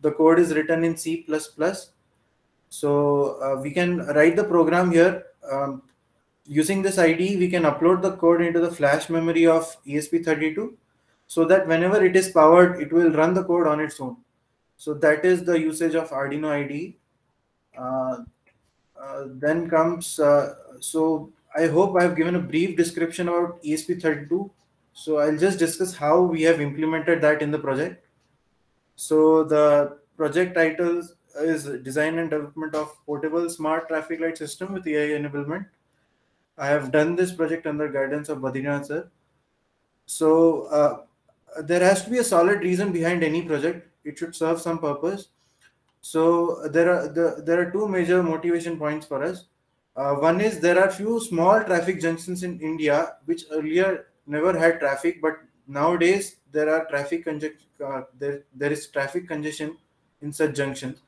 the code is written in C++. So we can write the program here. Using this IDE, we can upload the code into the flash memory of ESP32, so that whenever it is powered, it will run the code on its own. So that is the usage of Arduino IDE. Then comes, so I hope I have given a brief description about ESP32. So I'll just discuss how we have implemented that in the project. So the project title is Design and Development of Portable Smart Traffic Light System with AI Enablement. I have done this project under guidance of Badrinath sir. So there has to be a solid reason behind any project. It should serve some purpose. So there are two major motivation points for us. One is there are few small traffic junctions in India which earlier never had traffic, but nowadays there are there is traffic congestion in such junctions.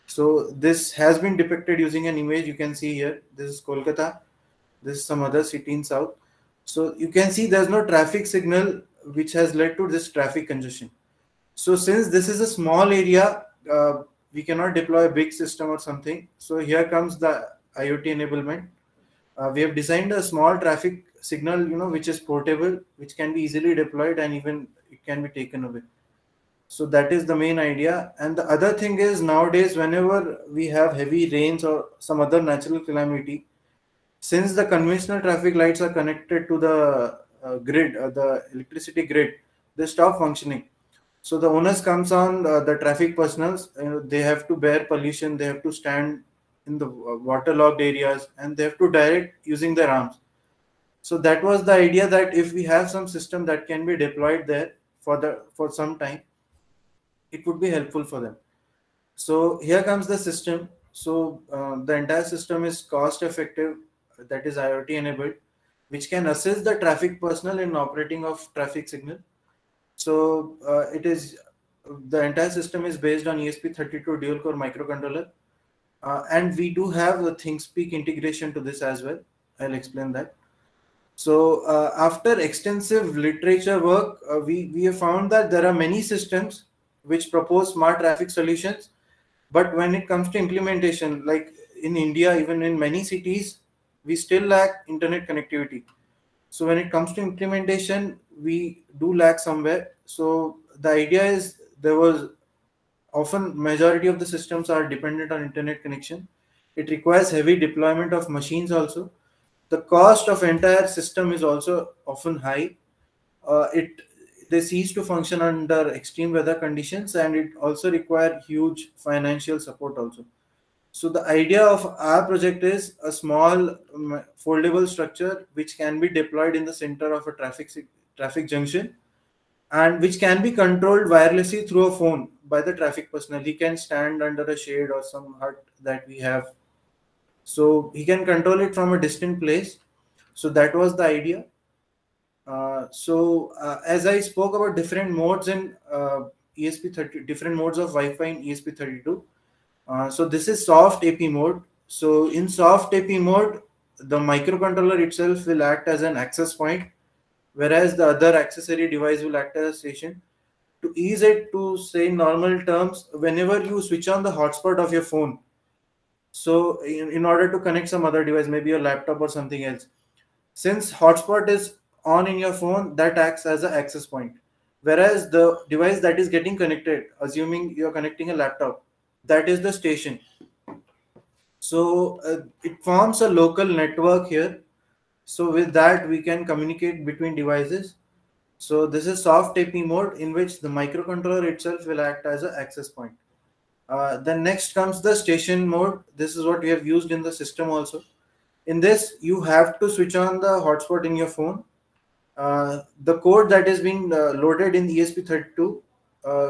So this has been depicted using an image. You can see here. This is Kolkata. This is some other city in south. So you can see there's no traffic signal, which has led to this traffic congestion. So since this is a small area, we cannot deploy a big system or something. So here comes the IoT enablement. We have designed a small traffic signal, which is portable, which can be easily deployed, and even it can be taken away. So that is the main idea. And the other thing is, nowadays, whenever we have heavy rains or some other natural calamity, since the conventional traffic lights are connected to the grid, the electricity grid, they stop functioning. So the onus comes on the traffic personals. They have to bear pollution. They have to stand in the waterlogged areas, and they have to direct using their arms. So that was the idea, that if we have some system that can be deployed there for some time, it would be helpful for them. So here comes the system. So the entire system is cost effective, that is IoT enabled, which can assist the traffic personnel in operating of traffic signal. So the entire system is based on ESP32 dual core microcontroller, and we do have the ThingSpeak integration to this as well. I'll explain that. So after extensive literature work, we have found that there are many systems which propose smart traffic solutions, but when it comes to implementation, like in India, even in many cities, we still lack internet connectivity. So when it comes to implementation, we do lack somewhere. So the idea is, there was often majority of the systems are dependent on internet connection. It requires heavy deployment of machines also. The cost of entire system is also often high. They cease to function under extreme weather conditions, and it also require huge financial support also. So the idea of our project is a small foldable structure which can be deployed in the center of a traffic junction, and which can be controlled wirelessly through a phone by the traffic personnel. He can stand under a shade or some hut that we have. So he can control it from a distant place. So that was the idea. As I spoke about different modes in ESP30, different modes of Wi-Fi in ESP32. So this is soft AP mode. So in soft AP mode, the microcontroller itself will act as an access point, whereas the other accessory device will act as a station. To ease it, to say in normal terms, whenever you switch on the hotspot of your phone, so in order to connect some other device, maybe your laptop or something else, since hotspot is on in your phone, that acts as an access point. Whereas the device that is getting connected, assuming you're connecting a laptop, that is the station. So it forms a local network here. So with that, we can communicate between devices. So this is soft AP mode, in which the microcontroller itself will act as an access point. Then next comes the station mode. This is what we have used in the system also. In this, you have to switch on the hotspot in your phone. The code that is being loaded in ESP32,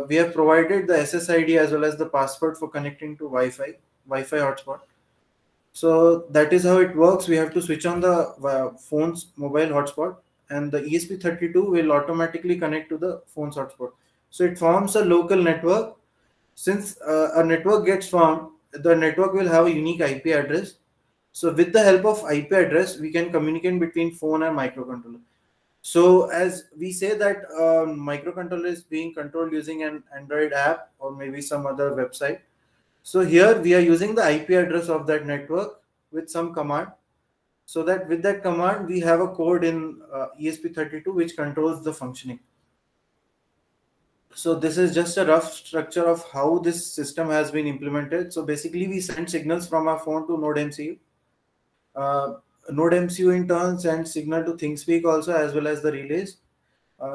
we have provided the SSID as well as the password for connecting to Wi-Fi hotspot. So that is how it works. We have to switch on the phone's mobile hotspot, and the ESP32 will automatically connect to the phone's hotspot. So it forms a local network. Since a network gets formed, the network will have a unique IP address. So with the help of IP address, we can communicate between phone and microcontroller. So as we say that microcontroller is being controlled using an Android app or maybe some other website. So here we are using the IP address of that network with some command. So that with that command, we have a code in ESP32 which controls the functioning. So this is just a rough structure of how this system has been implemented. So basically we send signals from our phone to Node MCU. Node MCU in turn sends signal to ThingSpeak also, as well as the relays.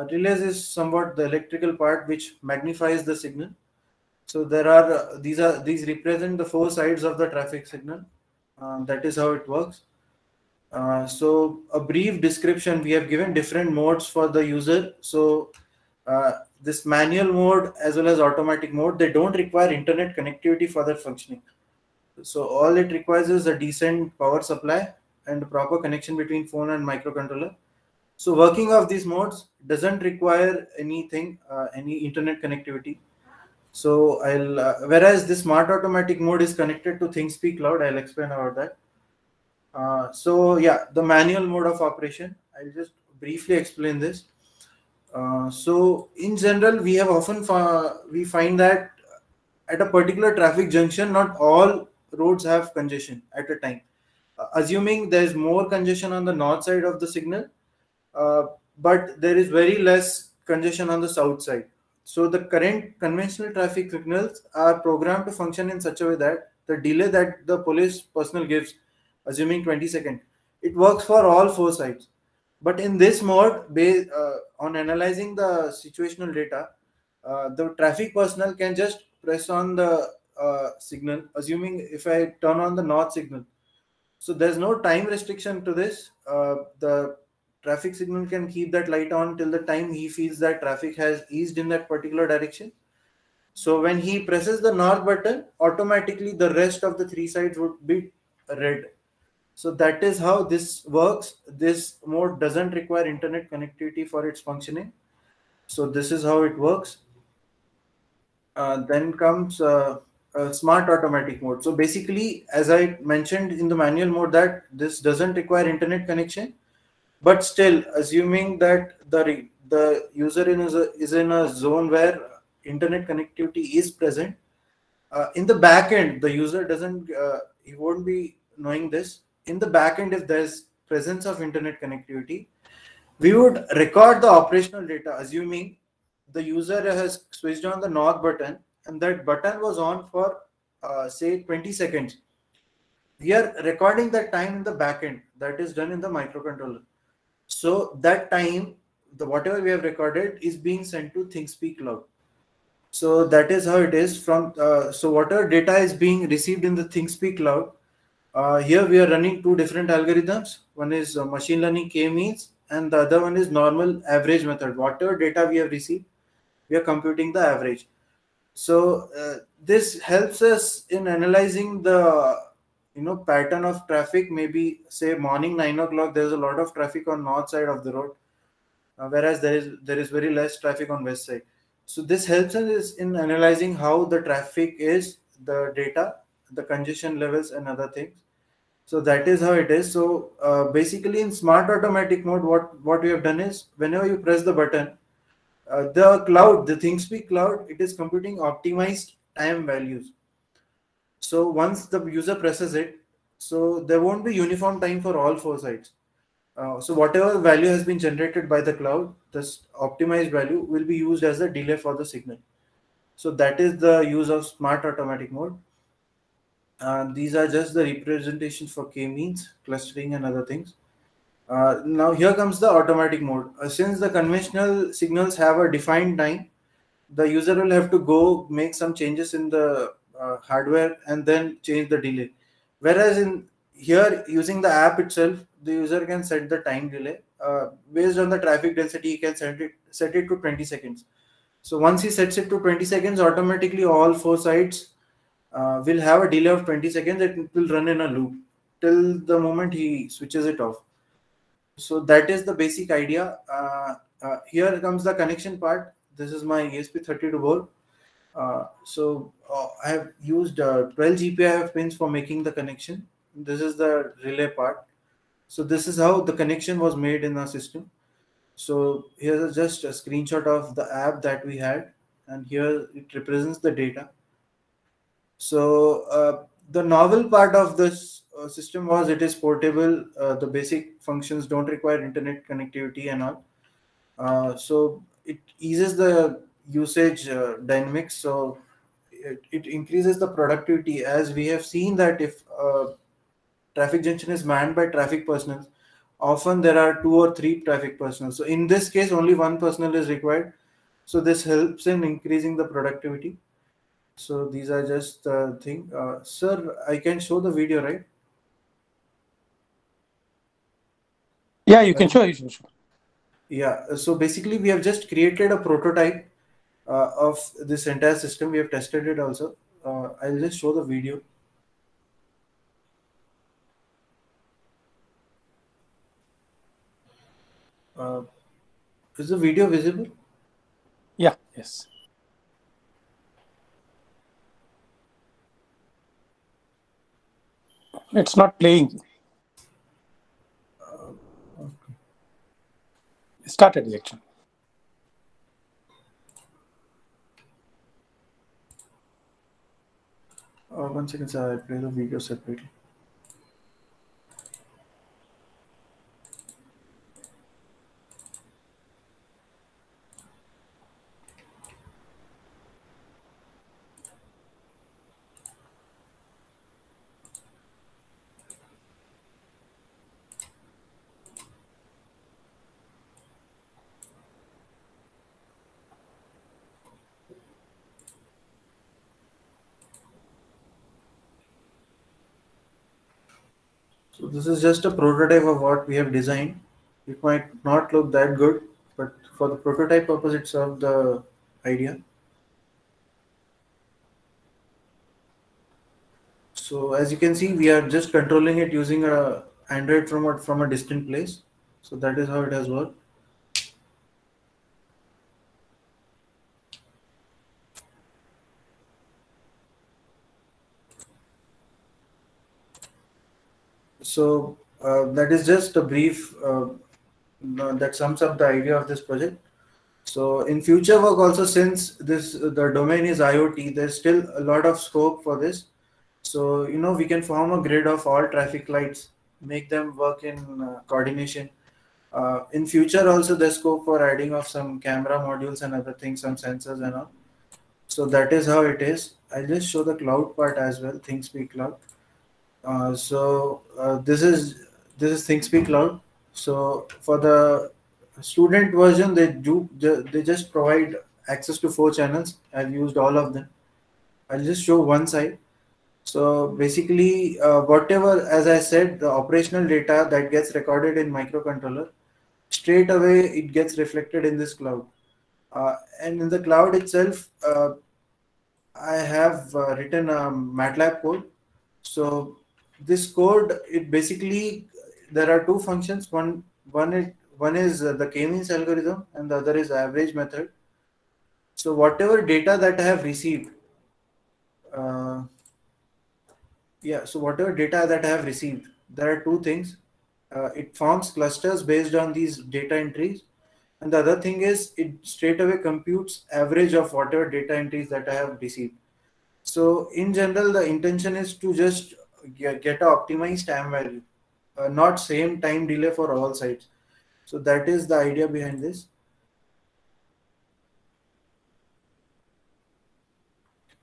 Relays is somewhat the electrical part which magnifies the signal. So there are these represent the four sides of the traffic signal. That is how it works. So a brief description, we have given different modes for the user. So this manual mode as well as automatic mode, they don't require internet connectivity for their functioning. So all it requires is a decent power supply and proper connection between phone and microcontroller. So working of these modes doesn't require anything, any internet connectivity. So I'll whereas the smart automatic mode is connected to ThingSpeak Cloud. I'll explain about that. So yeah, the manual mode of operation. I'll just briefly explain this. So in general, we have often we find that at a particular traffic junction, not all roads have congestion at a time. Assuming there is more congestion on the north side of the signal, uh, but there is very less congestion on the south side. So the current conventional traffic signals are programmed to function in such a way that the delay that the police personnel gives, assuming 20 seconds, it works for all four sides. But in this mode, based on analyzing the situational data, the traffic personnel can just press on the signal, assuming if I turn on the north signal. So there's no time restriction to this. The traffic signal can keep that light on till the time he feels that traffic has eased in that particular direction. So when he presses the north button, automatically the rest of the three sides would be red. So that is how this works. This mode doesn't require internet connectivity for its functioning. So this is how it works. Then comes smart automatic mode. So basically, as I mentioned in the manual mode, that this doesn't require internet connection, but still, assuming that the user is in a zone where internet connectivity is present, in the back end, the user doesn't he won't be knowing this. In the back end, if there's presence of internet connectivity, we would record the operational data, assuming the user has switched on the north button and that button was on for say 20 seconds. We are recording that time in the backend. That is done in the microcontroller. So that time, the whatever we have recorded is being sent to ThingSpeak Cloud. So that is how it is. From so whatever data is being received in the ThingSpeak Cloud, here we are running two different algorithms. One is machine learning k-means, and the other one is normal average method. Whatever data we have received, we are computing the average. So this helps us in analyzing the pattern of traffic. Maybe say morning 9 o'clock, there's a lot of traffic on north side of the road, whereas there is very less traffic on west side. So this helps us in analyzing how the traffic is, the data, the congestion levels, and other things. So that is how it is. So basically, in smart automatic mode, what we have done is whenever you press the button, the cloud, the ThingSpeak Cloud, it is computing optimized time values. So once the user presses it, so there won't be uniform time for all four sides. So whatever value has been generated by the cloud, this optimized value will be used as a delay for the signal. So that is the use of smart automatic mode. These are just the representations for k-means, clustering, and other things. Now here comes the automatic mode. Since the conventional signals have a defined time, the user will have to go make some changes in the hardware and then change the delay. Whereas in here, using the app itself, the user can set the time delay based on the traffic density. He can set it to 20 seconds. So once he sets it to 20 seconds, automatically all four sides will have a delay of 20 seconds. It will run in a loop till the moment he switches it off. So that is the basic idea. Here comes the connection part. This is my ESP32 board. I have used 12 GPIF pins for making the connection. This is the relay part. So this is how the connection was made in our system. So here's just a screenshot of the app that we had, and here it represents the data. So the novel part of this system was it is portable. The basic functions don't require internet connectivity and all. So it eases the usage dynamics. So it increases the productivity, as we have seen that if traffic junction is manned by traffic personnel, often there are two or three traffic personnel. So in this case, only one personnel is required. So this helps in increasing the productivity. So these are just the thing. Sir, I can show the video, right? Yeah, you can show. You can show. Yeah. So basically, we have just created a prototype of this entire system. We have tested it also. I'll just show the video. Uh, is the video visible? Yeah. Yes. It's not playing. Okay. Started the action. One second, sir. I'll play the video separately. So this is just a prototype of what we have designed. It might not look that good, but for the prototype purpose, it served the idea. So as you can see, we are just controlling it using a Android from a distant place. So that is how it has worked. So that is just a brief that sums up the idea of this project. So in future work also, since this the domain is IoT, there's still a lot of scope for this. So we can form a grid of all traffic lights, make them work in coordination. In future also, there's scope for adding of some camera modules and other things, some sensors and all. So that is how it is. I'll just show the cloud part as well. ThingSpeak Cloud. This is ThingSpeak Cloud. So for the student version, they just provide access to 4 channels. I've used all of them. I'll just show one side. So basically, whatever, as I said, the operational data that gets recorded in microcontroller, straight away it gets reflected in this cloud. And in the cloud itself, I have written a MATLAB code. So this code, it basically, there are two functions. One is the k-means algorithm, and the other is average method. So whatever data that I have received, uh, so whatever data that I have received, there are two things. It forms clusters based on these data entries, and the other thing is it straight away computes average of whatever data entries that I have received. So in general, the intention is to just get a optimized time value, not same time delay for all sites. So that is the idea behind this.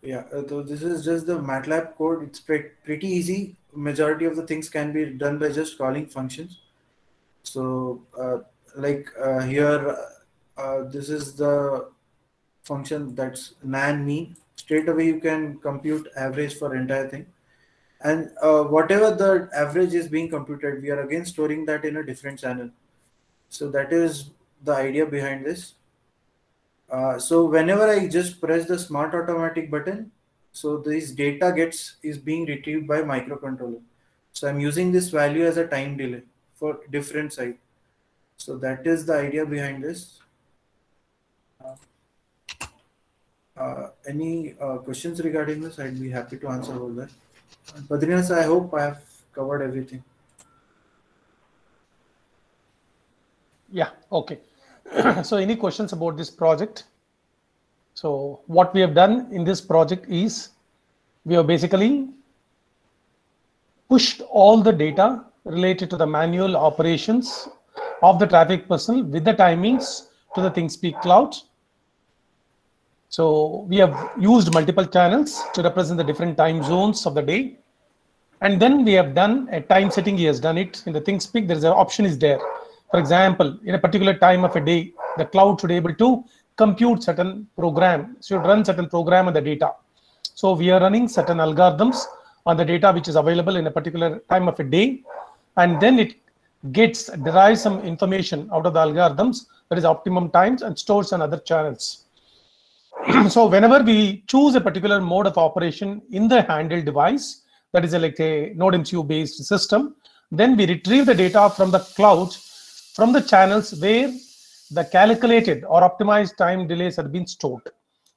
Yeah, so this is just the MATLAB code. It's pretty easy. Majority of the things can be done by just calling functions. So here, this is the function that's nan mean. Straight away you can compute average for entire thing. And whatever the average is being computed, we are again storing that in a different channel. So that is the idea behind this. So whenever I just press the smart automatic button, so this data is being retrieved by microcontroller. So I'm using this value as a time delay for different site. So that is the idea behind this. Any questions regarding this? I'd be happy to answer all that. Badrinath, I hope I have covered everything. Yeah. Okay. So any questions about this project? So what we have done in this project is we have basically pushed all the data related to the manual operations of the traffic personnel with the timings to the ThingSpeak cloud. So we have used multiple channels to represent the different time zones of the day. And then we have done a time setting. He has done it in the ThingSpeak. There is an option is there. For example, in a particular time of a day, the cloud should be able to compute certain program, should run certain program on the data. So we are running certain algorithms on the data which is available in a particular time of a day. And then it derives some information out of the algorithms, that is optimum times, and stores on other channels. So whenever we choose a particular mode of operation in the handheld device, that is like a NodeMCU based system, then we retrieve the data from the cloud, from the channels where the calculated or optimized time delays have been stored.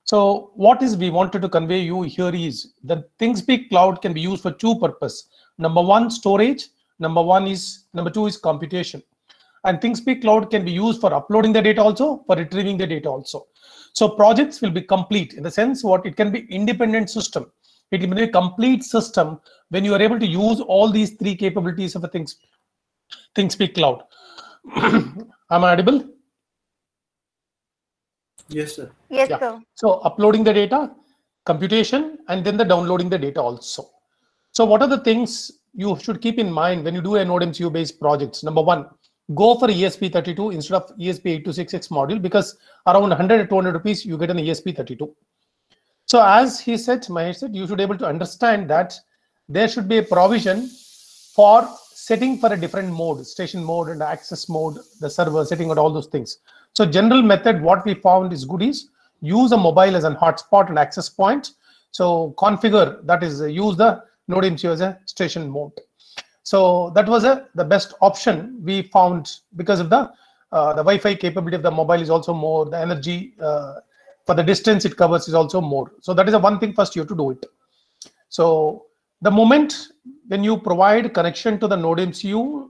So what is we wanted to convey you here is the ThingSpeak cloud can be used for two purposes. Number one, storage. Number two is computation. And ThingSpeak cloud can be used for uploading the data also, for retrieving the data also. So projects will be complete in the sense what it can be independent system. It can be a complete system when you are able to use all these three capabilities of a ThingSpeak cloud. Am I audible? Yes, sir. Yes, Yeah. sir. So uploading the data, computation, and then the downloading the data also. So what are the things you should keep in mind when you do a NodeMCU based projects? Number one, go for ESP32 instead of ESP8266 module, because around 100 to 200 rupees you get an ESP32. So as he said, Mahesh said, you should be able to understand that there should be a provision for setting for a different mode, station mode and access mode, the server setting and all those things. So general method, what we found is good is use a mobile as a hotspot and access point. So configure, that is use the NodeMCU as a station mode. So that was the best option we found, because of the Wi-Fi capability of the mobile is also more, the energy for the distance it covers is also more. So that is the one thing first you have to do it. So the moment when you provide connection to the NodeMCU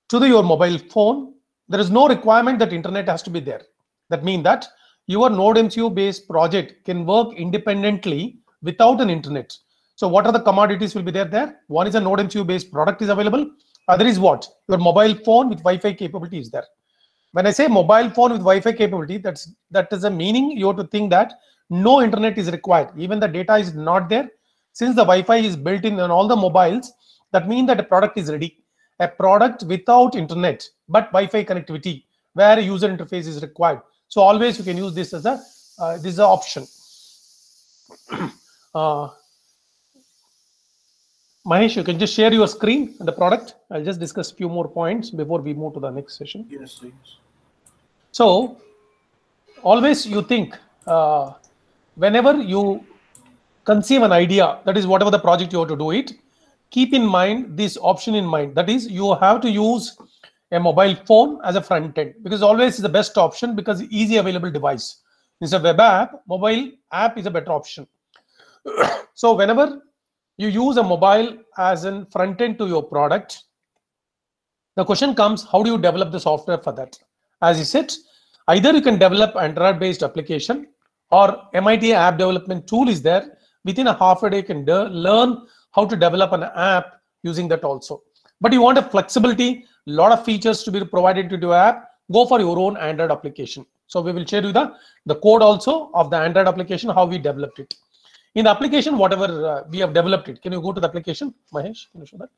to your mobile phone, there is no requirement that internet has to be there. That means that your NodeMCU based project can work independently without an internet. So what are the commodities will be there? One is a NodeMCU based product is available. Other is what? Your mobile phone with Wi-Fi capability is there. When I say mobile phone with Wi-Fi capability, that is a meaning you have to think that no internet is required. Even the data is not there. Since the Wi-Fi is built in on all the mobiles, that means that a product is ready. A product without internet, but Wi-Fi connectivity, where a user interface is required. So always you can use this as this is an option. Mahesh, you can just share your screen and the product. I'll just discuss a few more points before we move to the next session. Yes, yes. So always you think, whenever you conceive an idea, that is whatever the project you have to do it, keep in mind this option in mind. That is, you have to use a mobile phone as a front end, because always is the best option, because easy available device. Instead of web app, mobile app is a better option. So whenever you use a mobile as a front end to your product, the question comes, how do you develop the software for that? As you said, either you can develop Android based application, or MIT app development tool is there. Within a half a day you can learn how to develop an app using that also. But you want a flexibility, lot of features to be provided to your app, go for your own Android application. So we will share you the code also of the Android application, how we developed it. In the application, whatever we have developed it. Can you go to the application, Mahesh? Can you show that?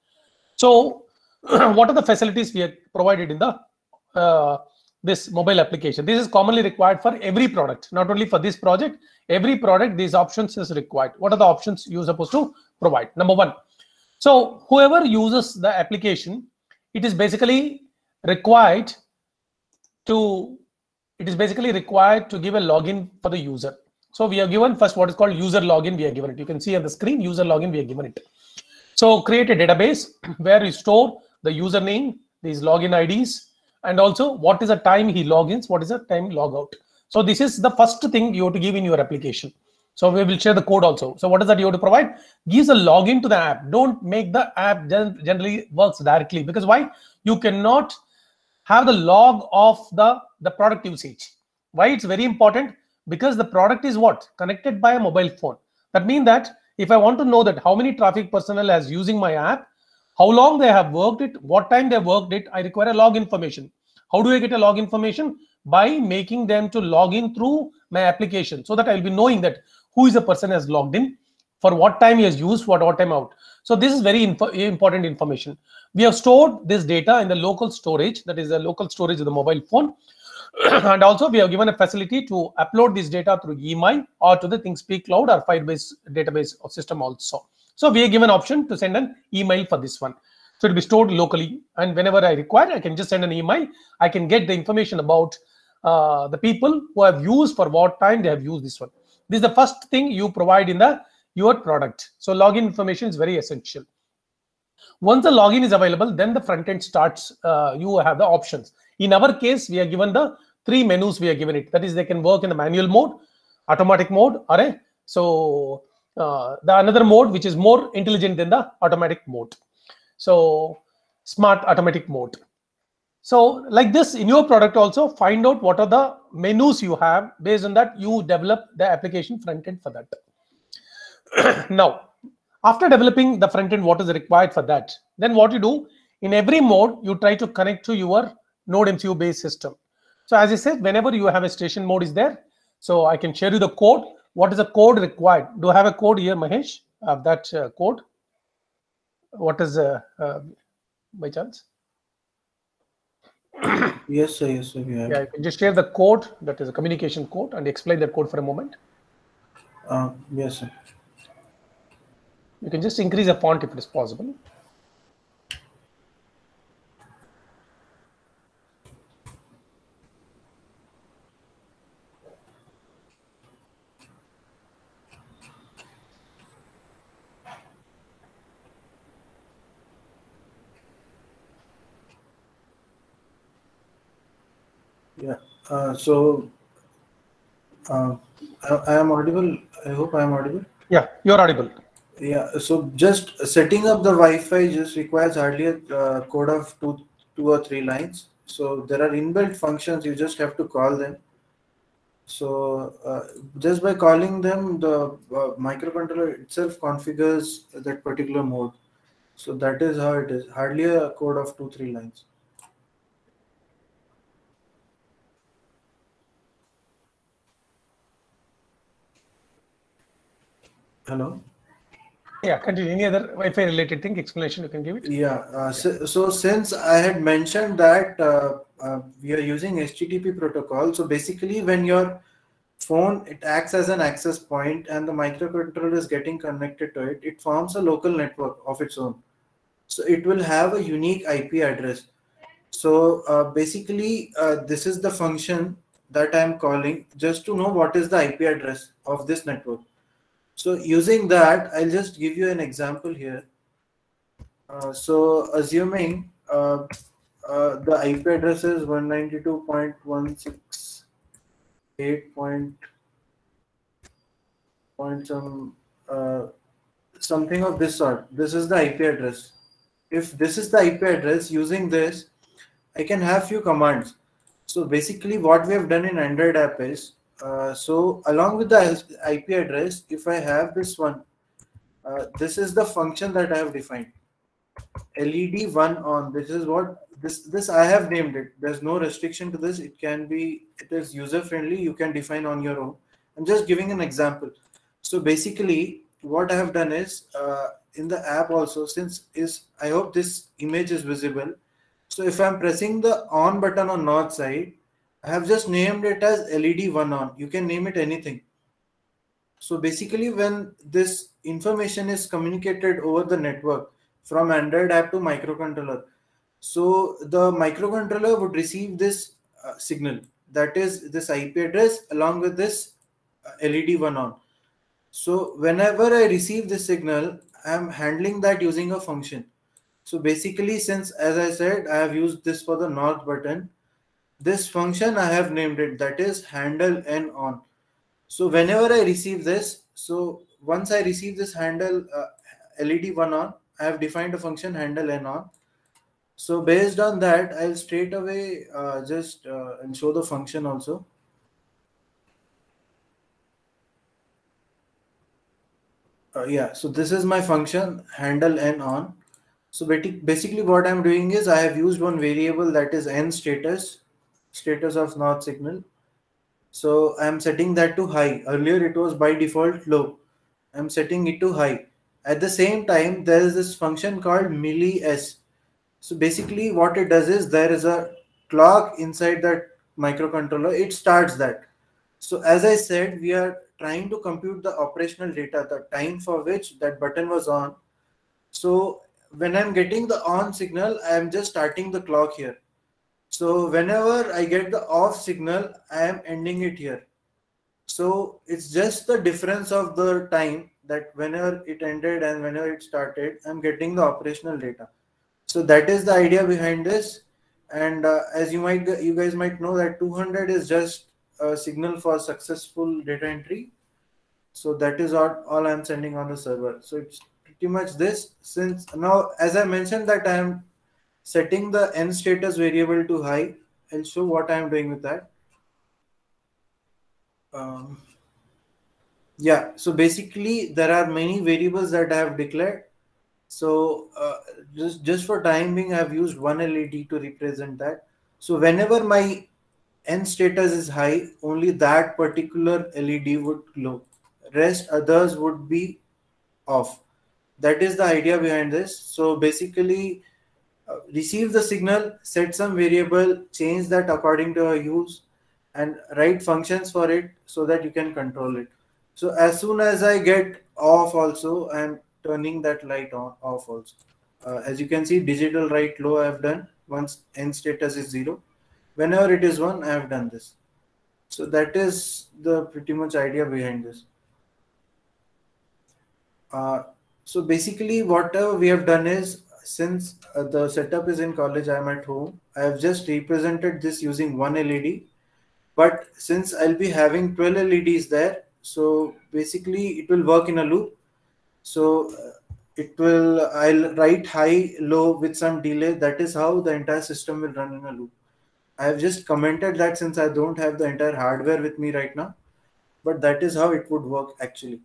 So what are the facilities we have provided in the this mobile application? This is commonly required for every product, not only for this project. Every product, these options is required. What are the options you're supposed to provide? Number one, so whoever uses the application, it is basically required to give a login for the user. So we have given first what is called user login. We have given it. You can see on the screen, user login. We have given it. So create a database where you store the username, these login IDs, and also what is the time he logins, what is the time logout. So this is the first thing you have to give in your application. So we will share the code also. So what is that you have to provide? Gives a login to the app. Don't make the app generally works directly, because why? You cannot have the log of the product usage. Why it's very important? Because the product is what? Connected by a mobile phone. That means that if I want to know that how many traffic personnel is using my app, how long they have worked it, what time they worked it, I require a log information. How do I get a log information? By making them to log in through my application, so that I will be knowing that who is the person has logged in, for what time he has used, for what time out. So this is very important information. We have stored this data in the local storage, that is the local storage of the mobile phone. And also we have given a facility to upload this data through email or to the ThingSpeak cloud or Firebase database system also. So we are given option to send an email for this one. So it will be stored locally, and whenever I require, I can just send an email. I can get the information about the people who have used, for what time they have used this one. This is the first thing you provide in your product. So login information is very essential. Once the login is available, then the front end starts. You have the options. In our case, we are given the 3 menus. We are given it. That is, they can work in the manual mode, automatic mode, or the another mode which is more intelligent than the automatic mode. So smart automatic mode. So like this, in your product also, find out what are the menus you have. Based on that, you develop the application front end for that. Now, after developing the front end, what is required for that? Then what you do, in every mode, you try to connect to your NodeMCU based system. So as I said, whenever you have a station mode is there, so I can share you the code. What is the code required? Do I have a code here, Mahesh? That code? What is by chance? Yes, sir. Yes, sir. We have. Yeah, you can just share the code. That is a communication code, and explain that code for a moment. Yes, sir. You can just increase the font if it is possible. Yeah. I am audible. I hope I am audible. Yeah, you're audible. Yeah. So just setting up the Wi-Fi just requires hardly a code of two or three lines. So there are inbuilt functions. You just have to call them. So just by calling them, the microcontroller itself configures that particular mode. So that is how it is. Hardly a code of 2-3 lines. Hello. Yeah, continue. Any other Wi-Fi related thing, explanation you can give it? Yeah. So since I had mentioned that we are using HTTP protocol, so basically when your phone, it acts as an access point and the microcontroller is getting connected to it, it forms a local network of its own. So it will have a unique IP address. So basically this is the function that I'm calling just to know what is the IP address of this network. So using that, I'll just give you an example here. So assuming the IP address is 192.168. Something of this sort. This is the IP address. If this is the IP address, using this, I can have few commands. So basically what we have done in Android app is, so along with the IP address, if I have this one, this is the function that I have defined. LED1 on. This is what this I have named it. There's no restriction to this. It is user friendly. You can define on your own. I'm just giving an example. So basically what I have done is in the app also, I hope this image is visible. So if I'm pressing the on button on north side, I have just named it as LED1 on. You can name it anything. So basically when this information is communicated over the network from Android app to microcontroller, so the microcontroller would receive this signal, that is this IP address along with this LED1 on. So whenever I receive this signal, I am handling that using a function. So basically, since as I said, I have used this for the north button, this function I have named it, that is handle n on. So whenever I receive this, so once I receive this handle LED1 on, I have defined a function handle n on. So based on that, I'll straight away just and show the function also. Yeah, so this is my function handle n on. So basically what I'm doing is I have used one variable that is n status of north signal. So I'm setting that to high. Earlier it was by default low. I'm setting it to high. At the same time, there is this function called milli-s. So basically what it does is there is a clock inside that microcontroller. It starts that. So as I said, we are trying to compute the operational data, the time for which that button was on. So when I'm getting the on signal, I'm just starting the clock here. So whenever I get the off signal, I am ending it here. So it's just the difference of the time that whenever it ended and whenever it started, I'm getting the operational data. So that is the idea behind this. And as you guys might know that 200 is just a signal for successful data entry. So that is all I'm sending on the server. So it's pretty much this. Since now, as I mentioned that I am setting the n status variable to high, I'll show what I'm doing with that. Yeah, so basically there are many variables that I have declared. So just for time being, I have used one LED to represent that. So whenever my n status is high, only that particular LED would glow. Rest others would be off. That is the idea behind this. So basically, receive the signal, set some variable, change that according to your use, and write functions for it so that you can control it. So as soon as I get off also, I'm turning that light on off also. As you can see, digital write low I have done once n status is 0. Whenever it is 1, I have done this. So that is the pretty much idea behind this. So basically whatever we have done is, since the setup is in college, I'm at home, I have just represented this using one LED. But since I'll be having 12 LEDs there, so basically it will work in a loop. So I'll write high, low with some delay. That is how the entire system will run in a loop. I have just commented that since I don't have the entire hardware with me right now, but that is how it would work actually.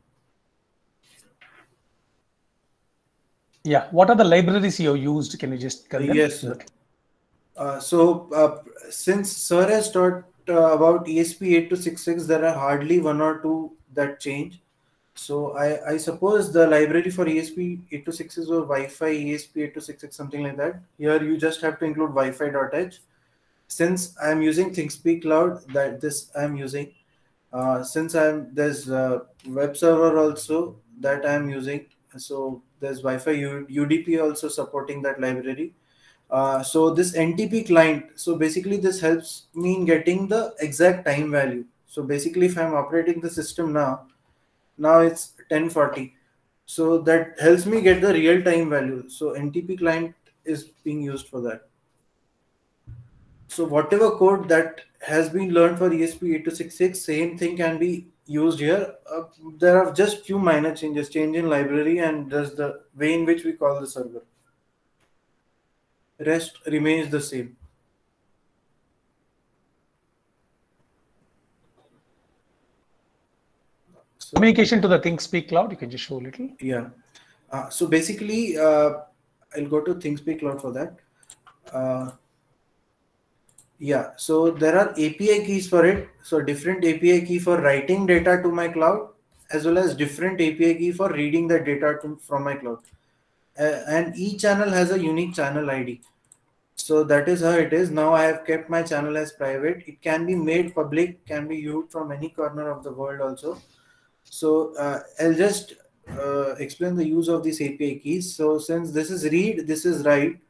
Yeah. What are the libraries you used? Can you just tell them? Yes, sir. Since Sir has taught about ESP8266, there are hardly one or two that change. So I suppose the library for ESP8266 or Wi-Fi ESP8266, something like that. Here you just have to include Wi-Fi.h. Since I'm using ThingSpeak Cloud, that this I'm using. Since there's a web server also that I'm using. So there's Wi-Fi UDP also supporting that library. So this NTP client, so basically this helps me in getting the exact time value. So basically if I'm operating the system now it's 1040. So that helps me get the real time value. So NTP client is being used for that. So whatever code that has been learned for ESP8266, same thing can be used here. There are just few minor changes, change in library and just the way in which we call the server. Rest remains the same. So, communication to the ThingSpeak Cloud, you can just show a little. Yeah. So basically, I'll go to ThingSpeak Cloud for that. Yeah, so there are API keys for it. So different API key for writing data to my cloud, as well as different API key for reading the data from my cloud. And each channel has a unique channel ID. So that is how it is. Now I have kept my channel as private. It can be made public, can be viewed from any corner of the world also. So I'll just explain the use of these API keys. So since this is read, this is write,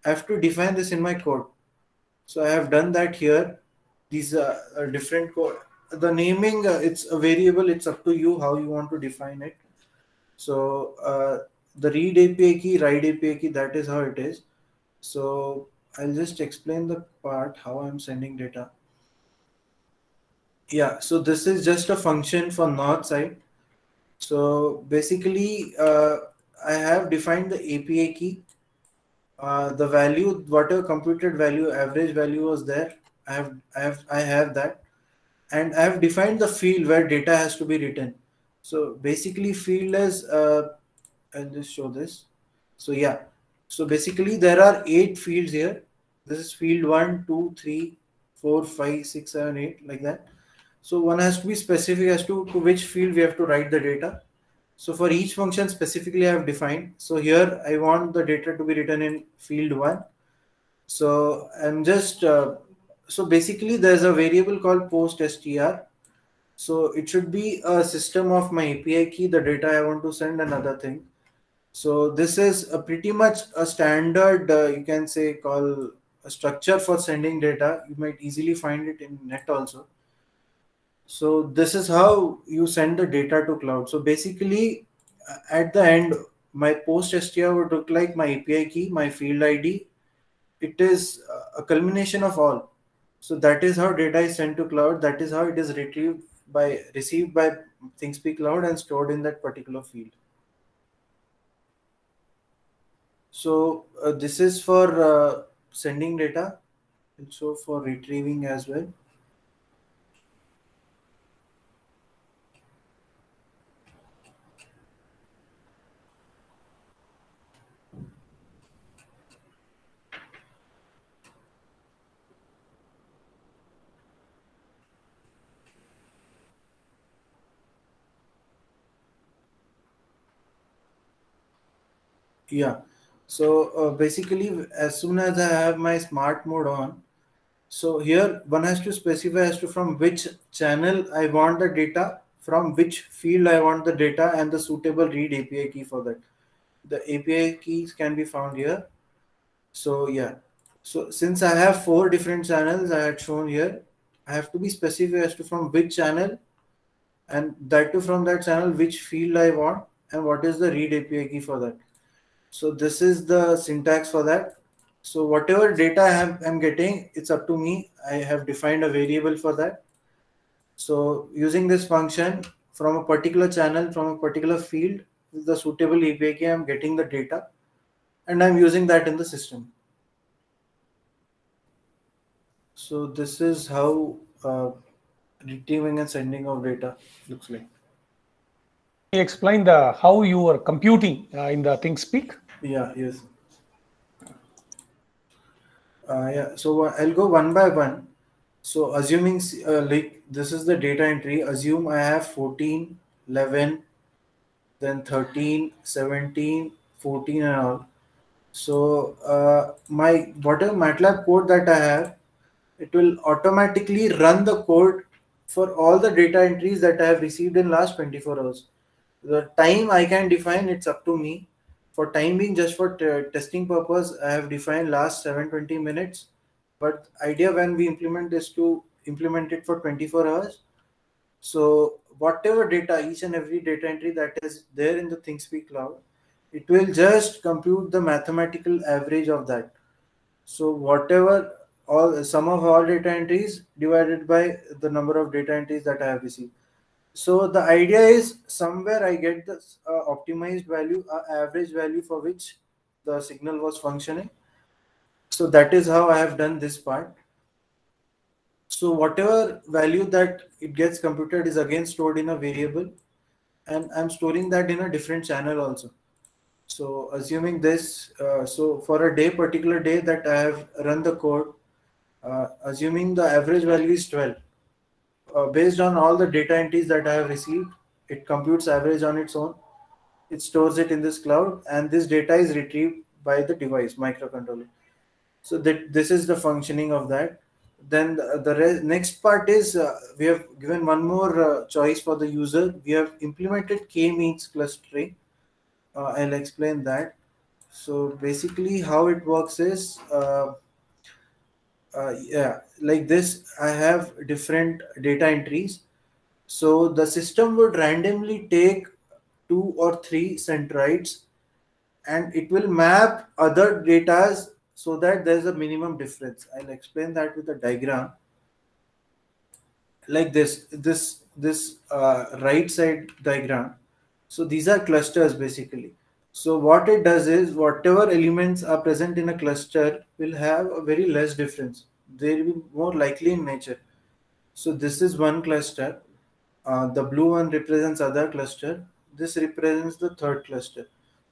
I have to define this in my code. So I have done that here. These are different code. The naming, it's a variable. It's up to you how you want to define it. So the read API key, write API key, that is how it is. So I'll just explain the part how I'm sending data. Yeah, so this is just a function for north side. So basically, I have defined the API key. the value, whatever computed value, average value was there. I have that, and I have defined the field where data has to be written. So basically, field is I'll just show this. So yeah, so basically there are 8 fields here. This is field 1, 2, 3, 4, 5, 6, 7, 8, like that. So one has to be specific as to which field we have to write the data. So for each function specifically I have defined. So here I want the data to be written in field 1. So I'm just, so basically there's a variable called post_str. So it should be a system of my API key, the data I want to send, another thing. So this is a pretty much a standard, you can say, call a structure for sending data. You might easily find it in net also. So this is how you send the data to cloud. So basically, at the end, my post_str would look like my API key, my field ID. It is a culmination of all. So that is how data is sent to cloud. That is how it is received by ThingSpeak Cloud and stored in that particular field. So this is for sending data, and so for retrieving as well. Yeah. So basically, as soon as I have my smart mode on, so here one has to specify as to from which channel I want the data, from which field I want the data, and the suitable read API key for that. The API keys can be found here. So yeah. So since I have 4 different channels I had shown here, I have to be specific as to from which channel, and that too from that channel which field I want, and what is the read API key for that. So this is the syntax for that. So whatever data I'm getting, it's up to me. I have defined a variable for that. So using this function from a particular channel, from a particular field, with the suitable API key, I'm getting the data, and I'm using that in the system. So this is how retrieving and sending of data looks like. Explain the how you are computing in the ThingSpeak. Yeah, yes. Yeah, so I'll go one by one. So assuming like this is the data entry, assume I have 14, 11, then 13, 17, 14 and all. So my whatever MATLAB code that I have, it will automatically run the code for all the data entries that I have received in last 24 hours. The time I can define, it's up to me. For time being, just for testing purpose, I have defined last 720 minutes. But idea when we implement is to implement it for 24 hours. So whatever data, each and every data entry that is there in the ThingSpeak Cloud, it will just compute the mathematical average of that. So whatever all sum of all data entries divided by the number of data entries that I have received. So the idea is somewhere I get the optimized value, average value for which the signal was functioning. So that is how I have done this part. So whatever value that it gets computed is again stored in a variable, and I'm storing that in a different channel also. So assuming this, so for a day, particular day that I have run the code, assuming the average value is 12. Based on all the data entries that I have received, it computes average on its own. It stores it in this cloud, and this data is retrieved by the device microcontroller. So that this is the functioning of that. Then the next part is we have given one more choice for the user. We have implemented k-means clustering. I'll explain that. So basically, how it works is. Yeah, like this, I have different data entries. So the system would randomly take 2 or 3 centroids, and it will map other data so that there's a minimum difference. I'll explain that with a diagram like this right side diagram. So these are clusters basically. So what it does is whatever elements are present in a cluster will have a very less difference. They will be more likely in nature. So this is one cluster. The blue one represents other cluster. This represents the third cluster.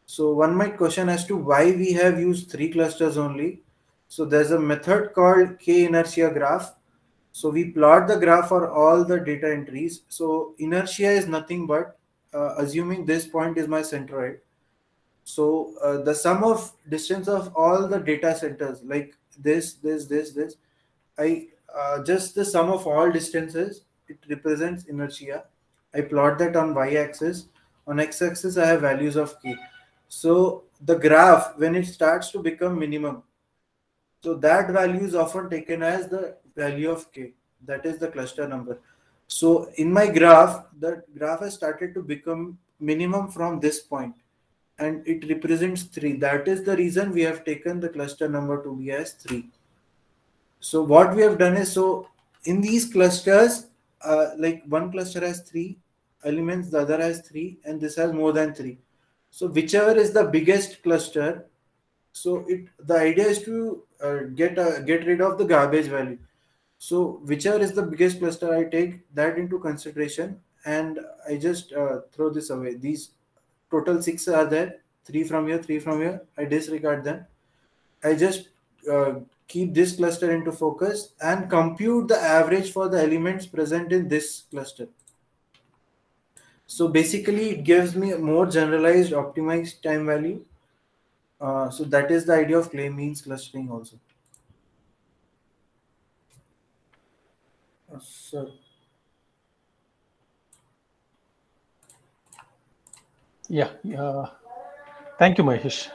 So one might question as to why we have used three clusters only. So there's a method called k-inertia graph. So we plot the graph for all the data entries. So inertia is nothing but assuming this point is my centroid. So the sum of distance of all the data centers like this, I just the sum of all distances, it represents inertia. I plot that on y-axis. On x-axis, I have values of k. So the graph, when it starts to become minimum, so that value is often taken as the value of k. That is the cluster number. So in my graph, the graph has started to become minimum from this point, and it represents 3. That is the reason we have taken the cluster number to be as 3. So what we have done is, so in these clusters, like one cluster has 3 elements, the other has 3, and this has more than 3. So whichever is the biggest cluster, so the idea is to get rid of the garbage value. So whichever is the biggest cluster, I take that into consideration, and I just throw this away. These total 6 are there, 3 from here, 3 from here. I disregard them. I just keep this cluster into focus and compute the average for the elements present in this cluster. So basically, it gives me a more generalized optimized time value. So that is the idea of Clay-Means clustering also. Sir. Yeah. Thank you, Mahesh.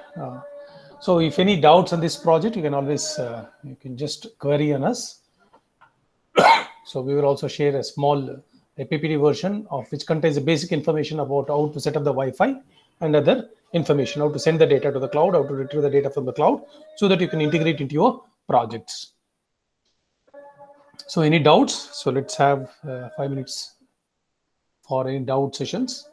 So if any doubts on this project, you can always, you can just query on us. So we will also share a small PPT version of which contains the basic information about how to set up the Wi-Fi and other information, how to send the data to the cloud, how to retrieve the data from the cloud, so that you can integrate into your projects. So any doubts? So let's have 5 minutes for any doubt sessions.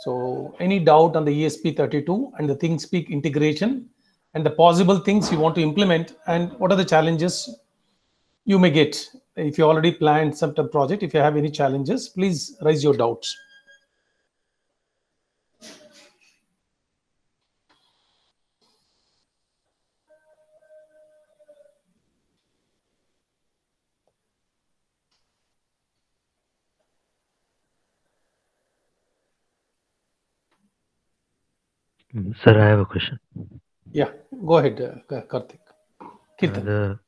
So any doubt on the ESP32 and the ThingSpeak integration and the possible things you want to implement, and what are the challenges you may get if you already planned some project? If you have any challenges, please raise your doubts. Sir, I have a question. Yeah, go ahead, Karthik. Kirtan.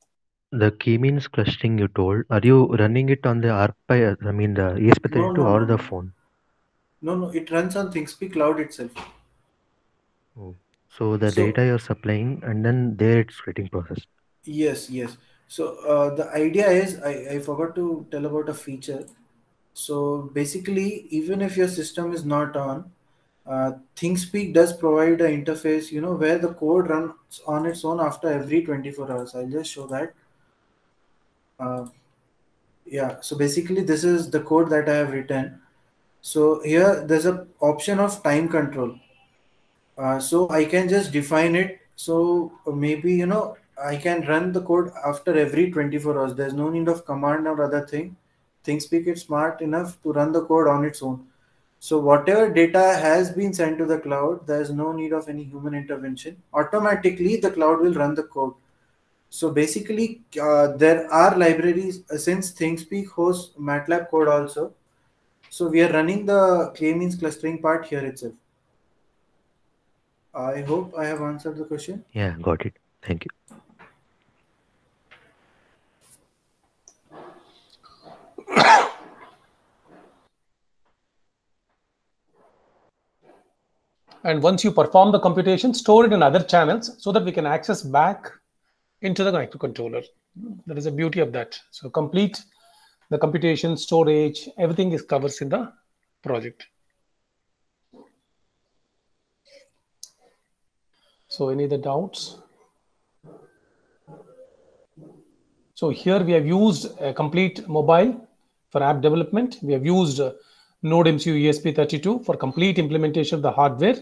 The k-means clustering you told, are you running it on the ARPA, I mean the ESP32 or the phone? No, it runs on ThingSpeak Cloud itself. Oh. So the data you're supplying, and then there it's getting processed. Yes. So the idea is, I forgot to tell about a feature. So basically, even if your system is not on, ThingSpeak does provide an interface, where the code runs on its own after every 24 hours. I'll just show that. Yeah, so basically this is the code that I have written. So here there's an option of time control. So I can just define it. So maybe, I can run the code after every 24 hours. There's no need of command or other thing. ThingSpeak is smart enough to run the code on its own. So whatever data has been sent to the cloud, there's no need of any human intervention. Automatically, the cloud will run the code. So basically, there are libraries, since ThingSpeak hosts MATLAB code also. So we are running the K-means clustering part here itself. I hope I have answered the question. Yeah, got it. Thank you. And once you perform the computation, store it in other channels so that we can access back into the microcontroller. That is the beauty of that. So complete the computation, storage, everything is covers in the project. So any other doubts? So here we have used a complete mobile for app development. We have used NodeMCU ESP32 for complete implementation of the hardware.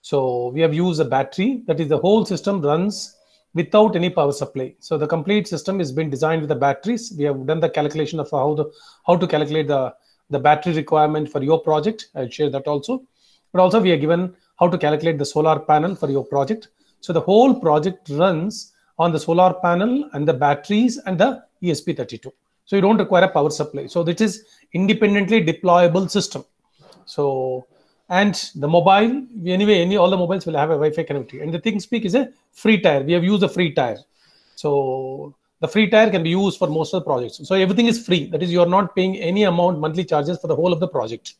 So we have used a battery, that is the whole system runs without any power supply. So the complete system has been designed with the batteries. We have done the calculation of how to calculate the battery requirement for your project. I'll share that also. But also we are given how to calculate the solar panel for your project. So the whole project runs on the solar panel and the batteries and the ESP32. So you don't require a power supply. So this is independently deployable system. So, and the mobile, anyway, all the mobiles will have a Wi-Fi connectivity. And the ThinkSpeak is a free tier. We have used a free tier. So the free tier can be used for most of the projects. So everything is free. That is, you are not paying any amount, monthly charges for the whole of the project.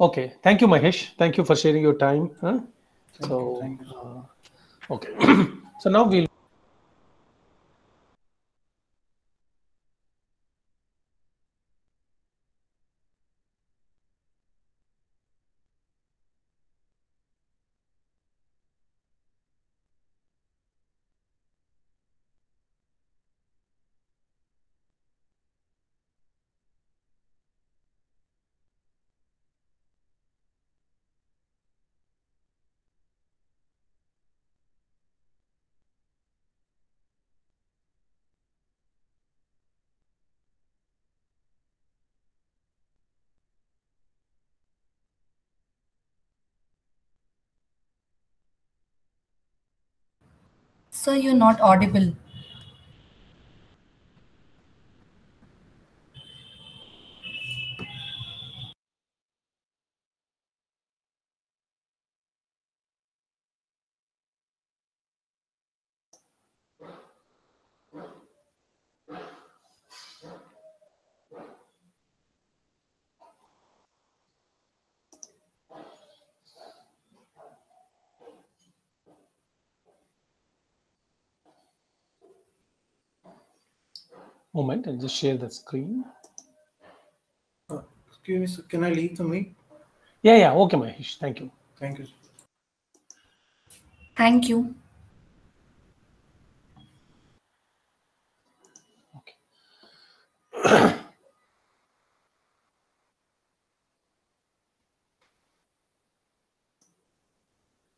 Okay, thank you, Mahesh. Thank you for sharing your time. Thank you. Okay. So now we'll. Sir, you're not audible. Moment, I'll just share the screen. Excuse me, sir. Can I leave the meet? Yeah. Okay, Mahesh. Thank you. Thank you. Thank you. Okay.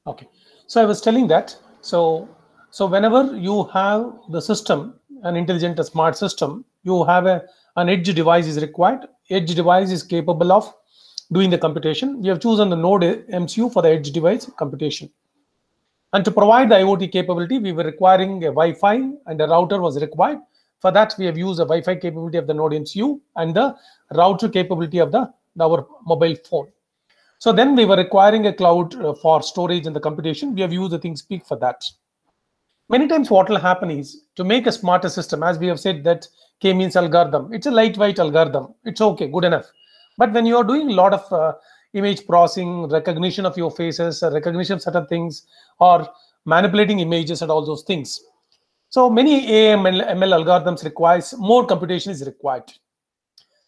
Okay. So I was telling that. So whenever you have the system, an intelligent, a smart system, you have an edge device is required. Edge device is capable of doing the computation. We have chosen the Node MCU for the edge device computation. And to provide the IoT capability, we were requiring a Wi-Fi and a router was required. For that, we have used the Wi-Fi capability of the Node MCU and the router capability of our mobile phone. So then we were requiring a cloud for storage and the computation. We have used the ThinkSpeak for that. Many times what will happen is to make a smarter system, as we have said that K means algorithm. It's a lightweight algorithm. It's okay, good enough. But when you are doing a lot of image processing, recognition of your faces, recognition of certain things, or manipulating images and all those things. So many AML, ML algorithms requires more computation is required.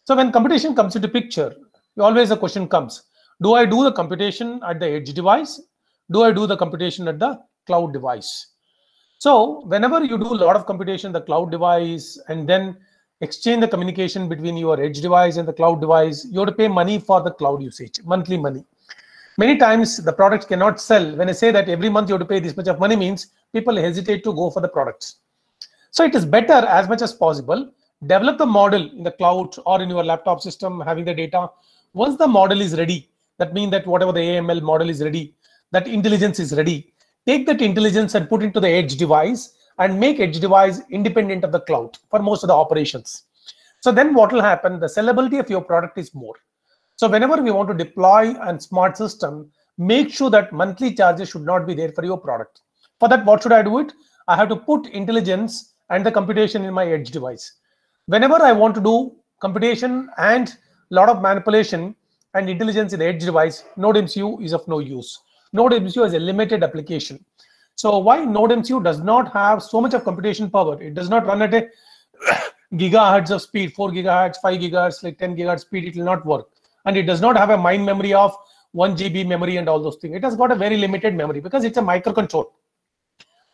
So when computation comes into picture, always the question comes, do I do the computation at the edge device? Do I do the computation at the cloud device? So whenever you do a lot of computation, the cloud device, and then exchange the communication between your edge device and the cloud device, you have to pay money for the cloud usage, monthly money. Many times the products cannot sell. When I say that every month you have to pay this much of money means people hesitate to go for the products. So it is better as much as possible, develop the model in the cloud or in your laptop system having the data. Once the model is ready, that means that whatever the AML model is ready, that intelligence is ready, take that intelligence and put into the edge device and make edge device independent of the cloud for most of the operations. So then what will happen? The sellability of your product is more. So whenever we want to deploy a smart system, make sure that monthly charges should not be there for your product. For that, what should I do it? I have to put intelligence and the computation in my edge device. Whenever I want to do computation and a lot of manipulation and intelligence in the edge device, Node MCU is of no use. Node MCU has a limited application. So why Node MCU does not have so much of computation power? It does not run at a gigahertz of speed, 4 gigahertz, 5 gigahertz, like 10 gigahertz speed. It will not work. And it does not have a mind memory of 1 GB memory and all those things. It has got a very limited memory because it's a microcontroller.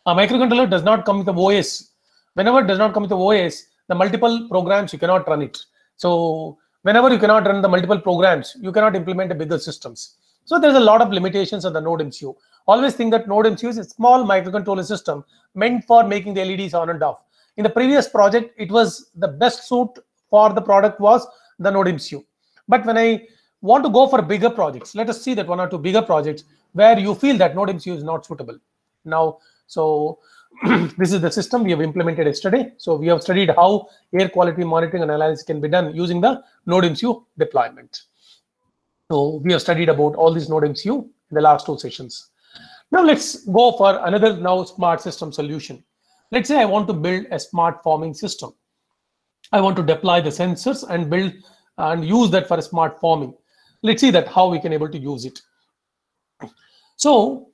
A microcontroller does not come with the OS. Whenever it does not come with the OS, the multiple programs, you cannot run it. So whenever you cannot run the multiple programs, you cannot implement the bigger systems. So there's a lot of limitations on the Node MCU. Always think that Node MCU is a small microcontroller system meant for making the LEDs on and off. In the previous project, it was the best suit for the product was the Node MCU. But when I want to go for bigger projects, let us see that 1 or 2 bigger projects where you feel that Node MCU is not suitable. Now, so this is the system we have implemented yesterday. So we have studied how air quality monitoring and analysis can be done using the Node MCU deployment. So we have studied about all these Node MCU in the last 2 sessions. Now let's go for another smart system solution. Let's say I want to build a smart farming system. I want to deploy the sensors and build and use that for a smart farming. Let's see that how we can able to use it. So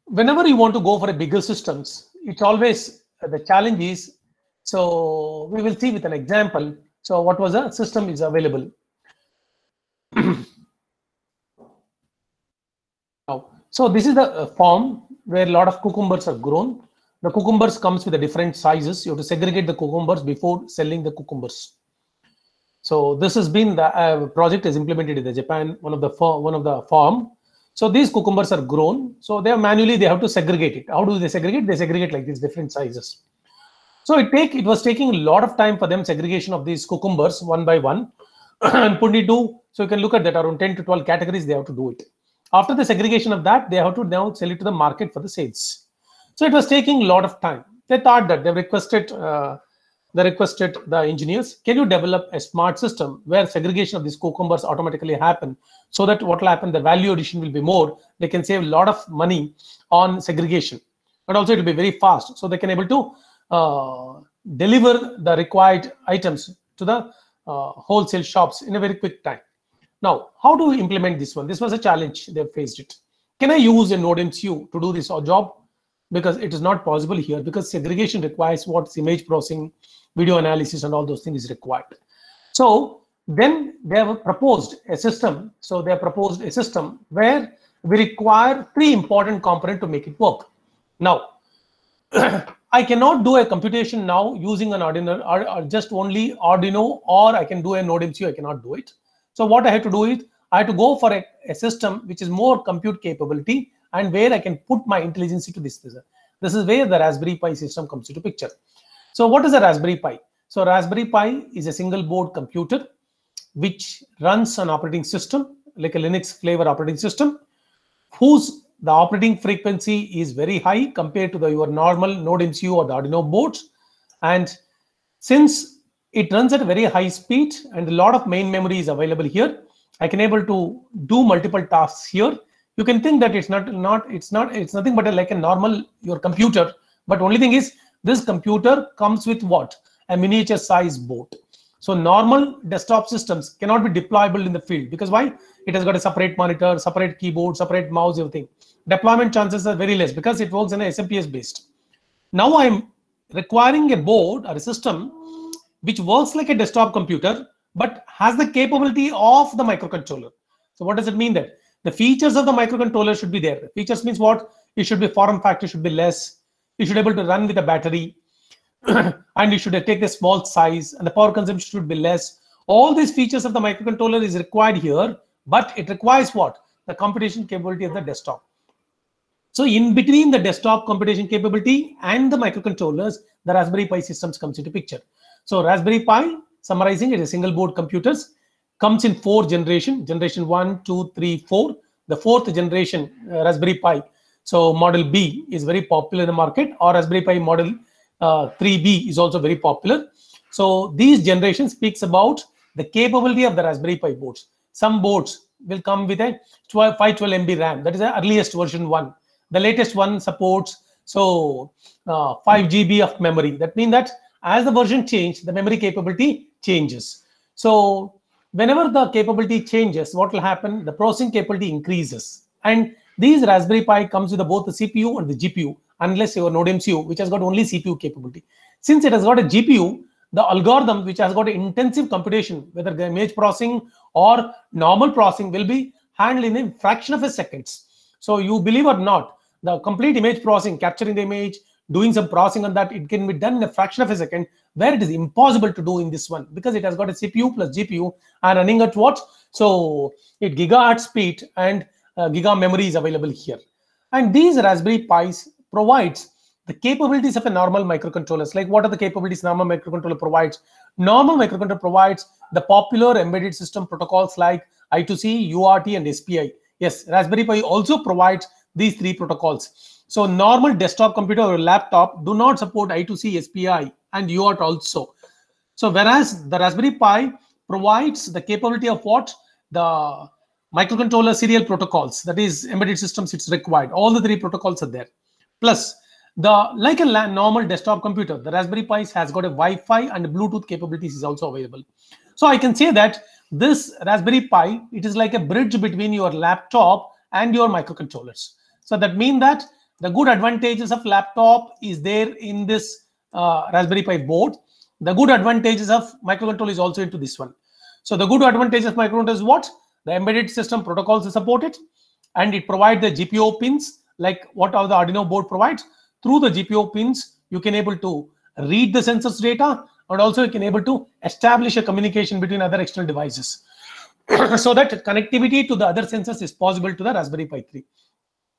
whenever you want to go for a bigger systems, it's always the challenge is, so we will see with an example. So what was a system is available. So this is the farm where a lot of cucumbers are grown. The cucumbers comes with the different sizes. You have to segregate the cucumbers before selling the cucumbers. So this has been the project is implemented in the Japan, one of the farm. So these cucumbers are grown. So they have to segregate it. How do they segregate? They segregate like these different sizes. So it was taking a lot of time for them segregation of these cucumbers one by one and put it to, so you can look at that around 10 to 12 categories they have to do it. After the segregation of that, they have to now sell it to the market for the sales. So it was taking a lot of time. They thought that they requested the engineers, can you develop a smart system where segregation of these cucumbers automatically happen, so that what will happen, the value addition will be more. They can save a lot of money on segregation, but also it will be very fast. So they can able to deliver the required items to the wholesale shops in a very quick time. Now, how do we implement this one? This was a challenge they faced it. Can I use a Node MCU to do this job? Because it is not possible here, because segregation requires what's image processing, video analysis, and all those things is required. So then they have proposed a system. So they have proposed a system where we require 3 important components to make it work. Now, I cannot do a computation now using an Arduino or just only Arduino, or I can do a Node MCU. I cannot do it. So what I have to do is I have to go for a system which is more compute capability and where I can put my intelligence to this. This is where the Raspberry Pi system comes into picture. So what is a Raspberry Pi? So Raspberry Pi is a single board computer which runs an operating system like a Linux flavor operating system, whose the operating frequency is very high compared to your normal Node MCU or the Arduino boards. And since it runs at a very high speed and a lot of main memory is available here, I can able to do multiple tasks here. You can think that it's nothing but like a normal your computer, but only thing is this computer comes with what? A miniature size board. So normal desktop systems cannot be deployable in the field, because why? It has got a separate monitor, separate keyboard, separate mouse, everything. Deployment chances are very less because it works in a SMPS based. Now I'm requiring a board or a system which works like a desktop computer but has the capability of the microcontroller. So what does it mean? That the features of the microcontroller should be there. Features means what? It should be form factor should be less. You should be able to run with a battery and you should take the small size, and the power consumption should be less. All these features of the microcontroller is required here, but it requires what? The computation capability of the desktop. So in between the desktop computation capability and the microcontrollers, the Raspberry Pi systems comes into picture. So Raspberry Pi, summarizing, it is a single board computers, comes in 4 generations, generation 1, 2, 3, 4. The 4th generation Raspberry Pi, so model B, is very popular in the market, or Raspberry Pi model 3B is also very popular. So these generations speaks about the capability of the Raspberry Pi boards. Some boards will come with a 512 MB RAM. That is the earliest version 1. The latest one supports 5 GB of memory. That means that as the version changes, the memory capability changes. So whenever the capability changes, what will happen? The processing capability increases. And these Raspberry Pi comes with both the CPU and the GPU, unless your Node MCU, which has got only CPU capability. Since it has got a GPU, the algorithm which has got an intensive computation, whether the image processing or normal processing, will be handled in a fraction of a second. So you believe or not, the complete image processing, capturing the image, doing some processing on that, it can be done in a fraction of a second, where it is impossible to do in this one, because it has got a CPU plus GPU and running at what? So 8 gigahertz speed and giga memory is available here. And these Raspberry Pis provides the capabilities of a normal microcontrollers. Like, what are the capabilities normal microcontroller provides? Normal microcontroller provides the popular embedded system protocols like I2C, UART, and SPI. Yes, Raspberry Pi also provides these 3 protocols. So normal desktop computer or laptop do not support I2C, SPI, and UART also. So whereas the Raspberry Pi provides the capability of what? The microcontroller serial protocols, that is embedded systems, it's required. All the 3 protocols are there. Plus, like a normal desktop computer, the Raspberry Pi has got a Wi-Fi and Bluetooth capabilities is also available. So I can say that this Raspberry Pi, it is like a bridge between your laptop and your microcontrollers. So that means that the good advantages of laptop is there in this Raspberry Pi board. The good advantages of microcontroller is also into this one. So the good advantages of microcontroller is what? The embedded system protocols are supported, and it provides the GPIO pins, like what the Arduino board provides. Through the GPIO pins, you can able to read the sensors data, and also you can able to establish a communication between other external devices. So that connectivity to the other sensors is possible to the Raspberry Pi 3.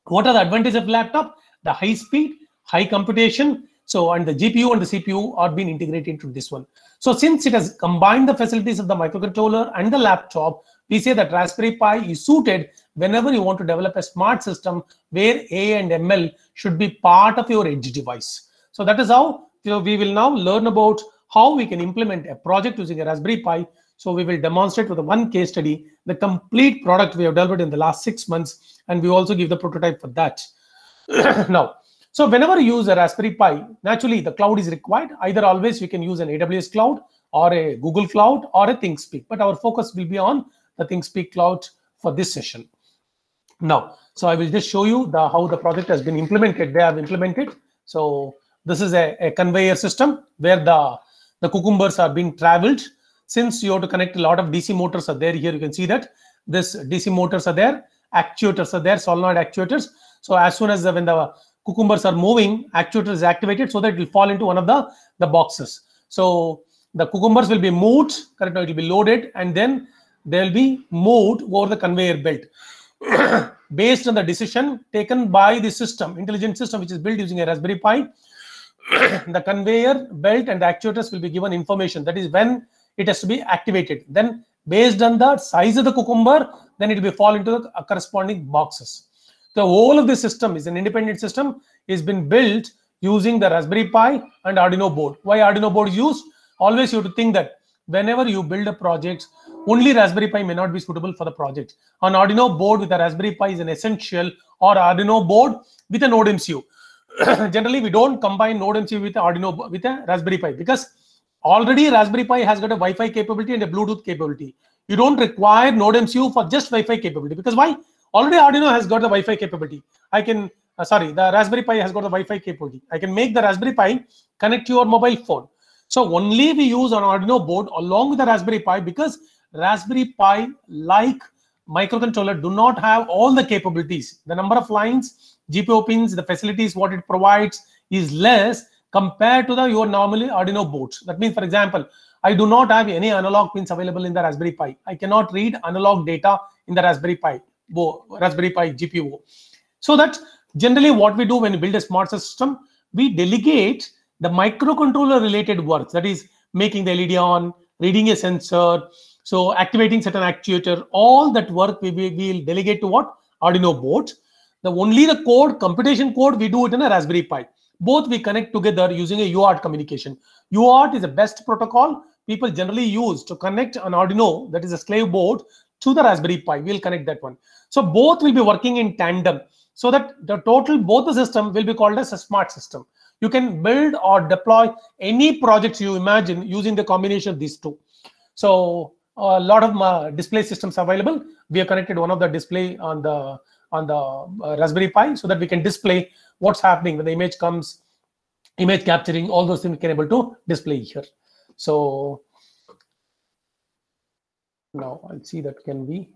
What are the advantages of laptop? The high speed, high computation. So, and the GPU and the CPU are being integrated into this one. So since it has combined the facilities of the microcontroller and the laptop, we say that Raspberry Pi is suited whenever you want to develop a smart system where AI and ML should be part of your edge device. So that is how we will now learn about how we can implement a project using a Raspberry Pi. So we will demonstrate with one case study the complete product we have developed in the last 6 months, and we also give the prototype for that. Now, so whenever you use a Raspberry Pi, naturally the cloud is required. Either always you can use an AWS cloud or a Google cloud or a ThinkSpeak, but our focus will be on the ThinkSpeak cloud for this session. Now, so I will just show you how the project has been implemented. They have implemented. So this is a conveyor system where the cucumbers are being traveled. Since you have to connect a lot of DC motors are there, here you can see that this DC motors are there, actuators are there, solenoid actuators. So as soon as when the cucumbers are moving, actuator is activated so that it will fall into one of the boxes. So the cucumbers will be moved, correct? It will be loaded, and then they will be moved over the conveyor belt. Based on the decision taken by the system, intelligent system, which is built using a Raspberry Pi, the conveyor belt and the actuators will be given information. That is when it has to be activated. Then based on the size of the cucumber, then it will fall into the corresponding boxes. The whole of the system is an independent system, is been built using the Raspberry Pi and Arduino board. Why Arduino board is used? Always you have to think that whenever you build a project, only Raspberry Pi may not be suitable for the project. An Arduino board with a Raspberry Pi is an essential, or Arduino board with a Node MCU. Generally, we don't combine Node MCU with Arduino with a Raspberry Pi, because already Raspberry Pi has got a Wi-Fi capability and a Bluetooth capability. You don't require Node MCU for just Wi-Fi capability, because why? Already Arduino has got the Wi-Fi capability. The Raspberry Pi has got the Wi-Fi capability. I can make the Raspberry Pi connect to your mobile phone. So only we use an Arduino board along with the Raspberry Pi, because Raspberry Pi, like microcontroller, do not have all the capabilities. The number of lines, GPIO pins, the facilities what it provides is less compared to your normally Arduino boards. That means, for example, I do not have any analog pins available in the Raspberry Pi. I cannot read analog data in the Raspberry Pi GPU. So that generally what we do when we build a smart system, we delegate the microcontroller related work, that is making the LED on, reading a sensor, so activating certain actuator, all that work we will delegate to what? Arduino board. Only the code, computation code, we do it in a Raspberry Pi. Both we connect together using a UART communication. UART is the best protocol people generally use to connect an Arduino, that is a slave board, to the Raspberry Pi. We'll connect that one. So both will be working in tandem, so that the total, both the system will be called as a smart system. You can build or deploy any projects you imagine using the combination of these two. So a lot of display systems available. We have connected one of the display on the Raspberry Pi, so that we can display what's happening when the image comes, image capturing, all those things we can able to display here. So now I'll see that can we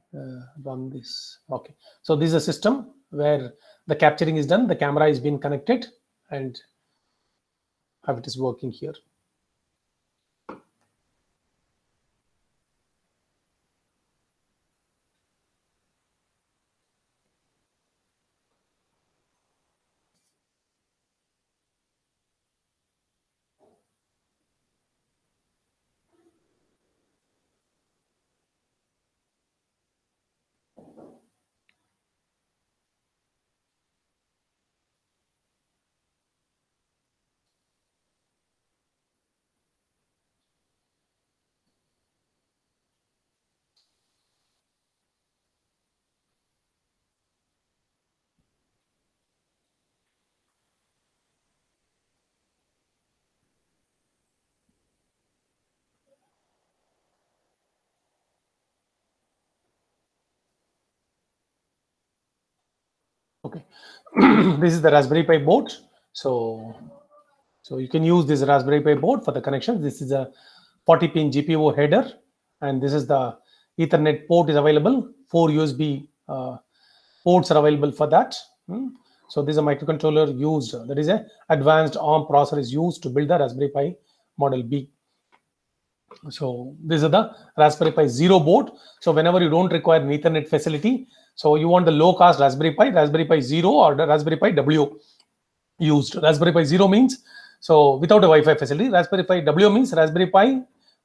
run this. Okay, so this is a system where the capturing is done, the camera is being connected, and how it is working here. Okay, this is the Raspberry Pi board. So you can use this Raspberry Pi board for the connection. This is a 40-pin GPIO header, and this is the Ethernet port is available. 4 USB ports are available for that. So this is a microcontroller used. That is a advanced ARM processor is used to build the Raspberry Pi Model B. So this is the Raspberry Pi Zero board. So whenever you don't require an Ethernet facility, so you want the low-cost Raspberry Pi Zero or the Raspberry Pi W used. Raspberry Pi Zero means so without a Wi-Fi facility. Raspberry Pi W means Raspberry Pi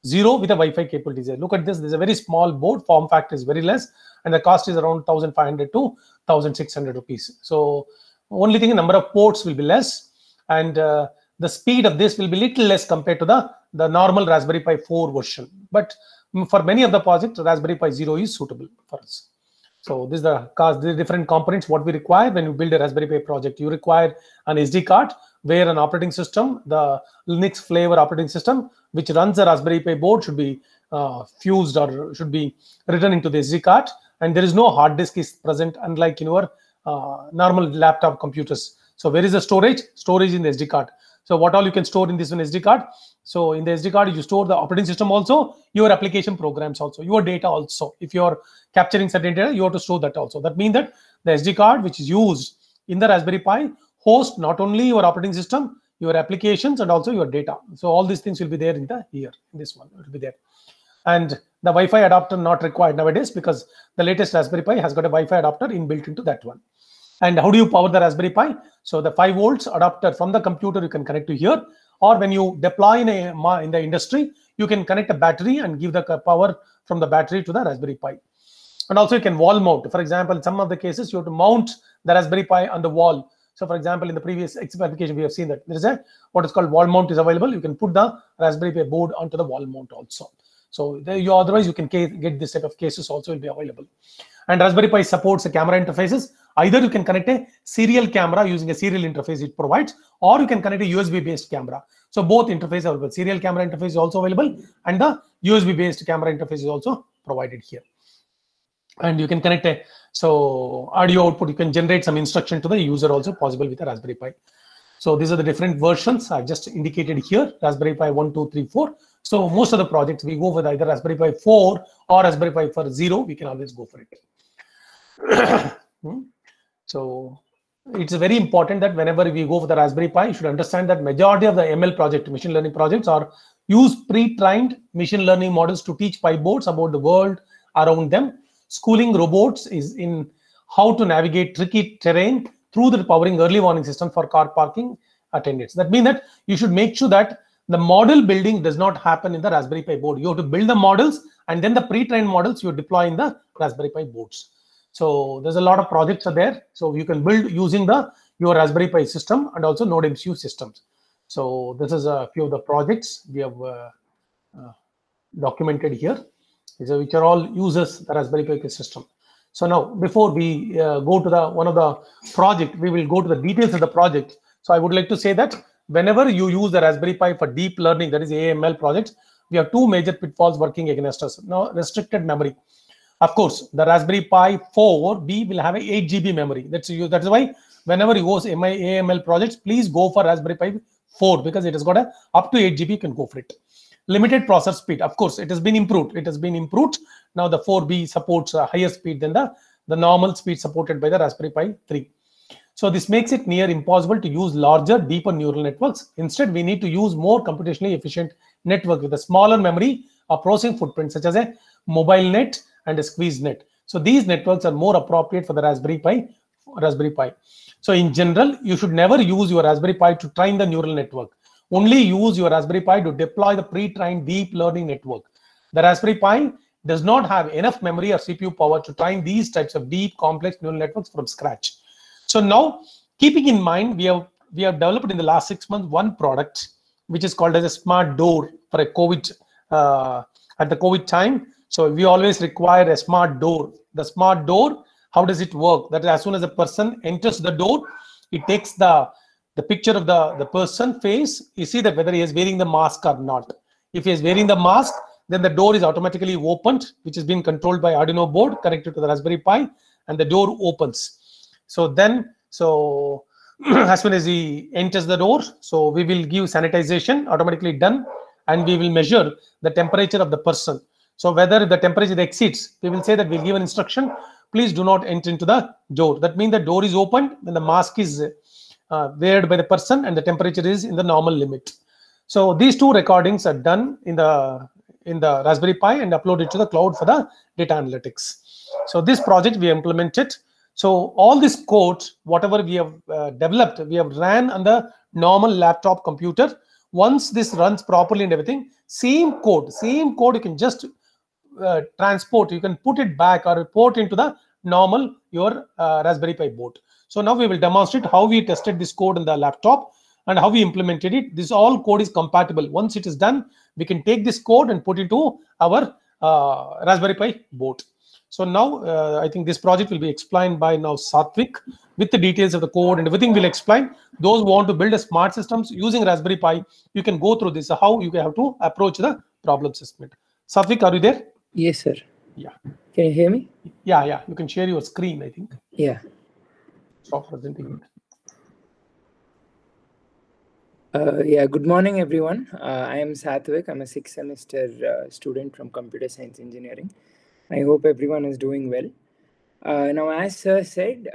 Zero with a Wi-Fi capabilities. Look at this. This is a very small board. Form factor is very less, and the cost is around 1,500 to 1,600 rupees. So only thing, number of ports will be less, and the speed of this will be little less compared to the normal Raspberry Pi 4 version. But for many of the projects, Raspberry Pi Zero is suitable for us. So this is the different components what we require when you build a Raspberry Pi project. You require an SD card where an operating system, the Linux flavor operating system, which runs the Raspberry Pi board should be fused or should be written into the SD card. And there is no hard disk is present, unlike in your normal laptop computers. So where is the storage? Storage in the SD card. So what all you can store in this one SD card? So in the SD card, you store the operating system also, your application programs also, your data also. If you are capturing certain data, you have to store that also. That means that the SD card, which is used in the Raspberry Pi, hosts not only your operating system, your applications, and also your data. So all these things will be there in this one, it will be there. And the Wi-Fi adapter not required nowadays because the latest Raspberry Pi has got a Wi-Fi adapter inbuilt into that one. And how do you power the Raspberry Pi? So the 5 volts adapter from the computer you can connect to here, or when you deploy in the industry, you can connect a battery and give the power from the battery to the Raspberry Pi. And also you can wall mount. For example, in some of the cases, you have to mount the Raspberry Pi on the wall. So for example, in the previous application, we have seen that there is what is called wall mount is available. You can put the Raspberry Pi board onto the wall mount also. So otherwise you can get this type of cases also will be available. And Raspberry Pi supports the camera interfaces. Either you can connect a serial camera using a serial interface it provides, or you can connect a USB-based camera. So both interfaces are available. Serial camera interface is also available, and the USB-based camera interface is also provided here. And you can connect audio output. You can generate some instruction to the user also possible with a Raspberry Pi. So these are the different versions I've just indicated here. Raspberry Pi 1, 2, 3, 4. So most of the projects we go with either Raspberry Pi 4 or Raspberry Pi for 0. We can always go for it. So it's very important that whenever we go for the Raspberry Pi, you should understand that majority of the ML project, machine learning projects, are use pre-trained machine learning models to teach Pi boards about the world around them. Schooling robots is in how to navigate tricky terrain through the powering early warning system for car parking attendants. That means that you should make sure that the model building does not happen in the Raspberry Pi board. You have to build the models, and then the pre-trained models you deploy in the Raspberry Pi boards. So there's a lot of projects are there. So you can build using your Raspberry Pi system and also NodeMCU systems. So this is a few of the projects we have documented here, which are all uses the Raspberry Pi system. So now, before we go to one of the project, we will go to the details of the project. So I would like to say that whenever you use the Raspberry Pi for deep learning, that is AML projects, we have 2 major pitfalls working against us. Now, restricted memory. Of course, the Raspberry Pi 4B will have a 8 GB memory. That's why whenever you go AML projects, please go for Raspberry Pi 4 because it has got up to 8 GB. You can go for it. Limited processor speed. Of course, it has been improved. It has been improved. Now the 4B supports a higher speed than the normal speed supported by the Raspberry Pi 3. So this makes it near impossible to use larger, deeper neural networks. Instead, we need to use more computationally efficient network with a smaller memory or processing footprint, such as a mobile net and a squeeze net. So these networks are more appropriate for the Raspberry Pi. So in general, you should never use your Raspberry Pi to train the neural network. Only use your Raspberry Pi to deploy the pre-trained deep learning network. The Raspberry Pi does not have enough memory or CPU power to train these types of deep, complex neural networks from scratch. So now, keeping in mind, we have developed in the last 6 months one product which is called as a smart door for a COVID at the COVID time. So we always require a smart door. The smart door, how does it work? That as soon as a person enters the door, it takes the picture of the person face. You see that whether he is wearing the mask or not. If he is wearing the mask, then the door is automatically opened, which is being controlled by Arduino board connected to the Raspberry Pi, and the door opens. So then, as soon as he enters the door, so we will give sanitization automatically done, and we will measure the temperature of the person. So whether the temperature exceeds, we will say that we'll give an instruction, please do not enter into the door. That means the door is opened when the mask is weared by the person and the temperature is in the normal limit. So these two recordings are done in the Raspberry Pi and uploaded to the cloud for the data analytics. So this project we implemented. So all this code, whatever we have developed, we have ran on the normal laptop computer. Once this runs properly and everything, same code you can just transport, you can put it back or port into the normal your Raspberry Pi board. So now we will demonstrate how we tested this code in the laptop and how we implemented it. This all code is compatible. Once it is done, we can take this code and put it to our Raspberry Pi board. So now I think this project will be explained by now Satvik with the details of the code and everything will explain. Those who want to build a smart systems using Raspberry Pi, you can go through this, how you have to approach the problem assessment. Satvik, are you there? Yes, sir. Yeah. Can you hear me? Yeah. You can share your screen, I think. Yeah. Stop presenting it. Yeah, good morning, everyone. I am Satvik. I'm a 6th semester student from Computer Science Engineering. I hope everyone is doing well. Now, as Sir said,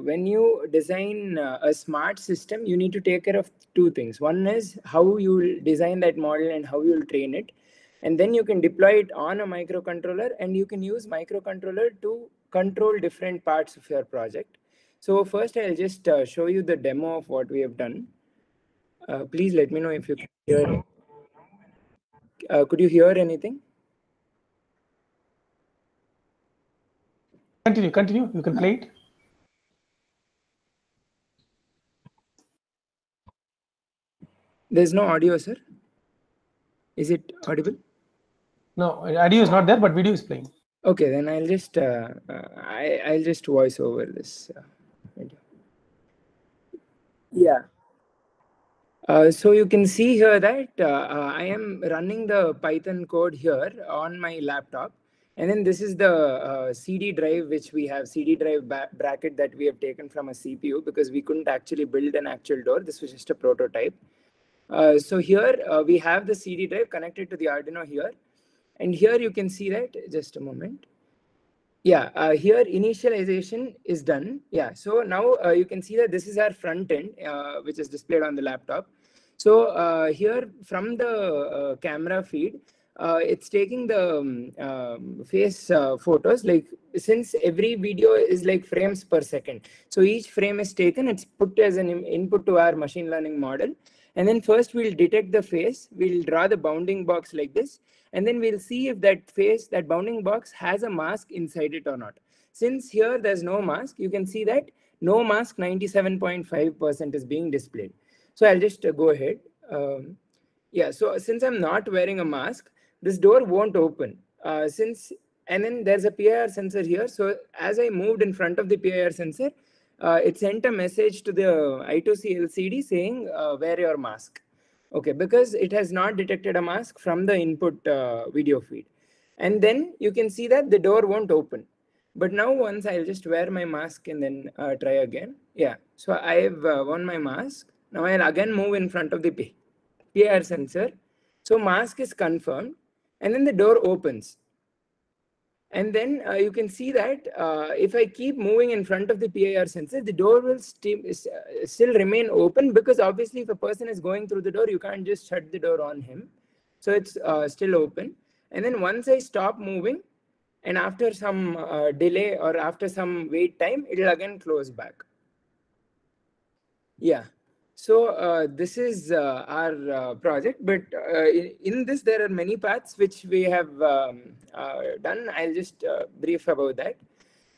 when you design a smart system, you need to take care of two things. One is how you will design that model and how you will train it. And then you can deploy it on a microcontroller, and you can use microcontroller to control different parts of your project. So first, I'll just show you the demo of what we have done. Please let me know if you can hear. Could you hear anything? Continue. You can play it. There's no audio, sir. Is it audible? No, audio is not there, but video is playing. Okay, then I'll just I'll just voice over this video. Yeah. So you can see here that I am running the Python code here on my laptop. And then this is the CD drive, which we have CD drive bracket that we have taken from a CPU because we couldn't actually build an actual door. This was just a prototype. So here we have the CD drive connected to the Arduino here. And here you can see that, just a moment. Yeah, here initialization is done. Yeah, so now you can see that this is our front end, which is displayed on the laptop. So here from the camera feed, it's taking the face photos, like since every video is like frames per second. So each frame is taken, it's put as an input to our machine learning model. And then first we'll detect the face, we'll draw the bounding box like this, and then we'll see if that face, that bounding box has a mask inside it or not. Since here there's no mask, you can see that no mask 97.5% is being displayed. So I'll just go ahead. Yeah, so since I'm not wearing a mask, this door won't open. And then there's a PIR sensor here. So as I moved in front of the PIR sensor, it sent a message to the I2C LCD saying, wear your mask. Okay, because it has not detected a mask from the input video feed. And then you can see that the door won't open. But now once I'll just wear my mask and then try again. Yeah, so I've worn my mask. Now I'll again move in front of the PIR sensor. So mask is confirmed. And then the door opens. And then you can see that if I keep moving in front of the PIR sensor, the door will still remain open, because obviously if a person is going through the door, you can't just shut the door on him. So it's still open. And then once I stop moving, and after some delay or after some wait time, it will again close back. Yeah. So this is our project, but in this there are many paths which we have done. I'll just brief about that.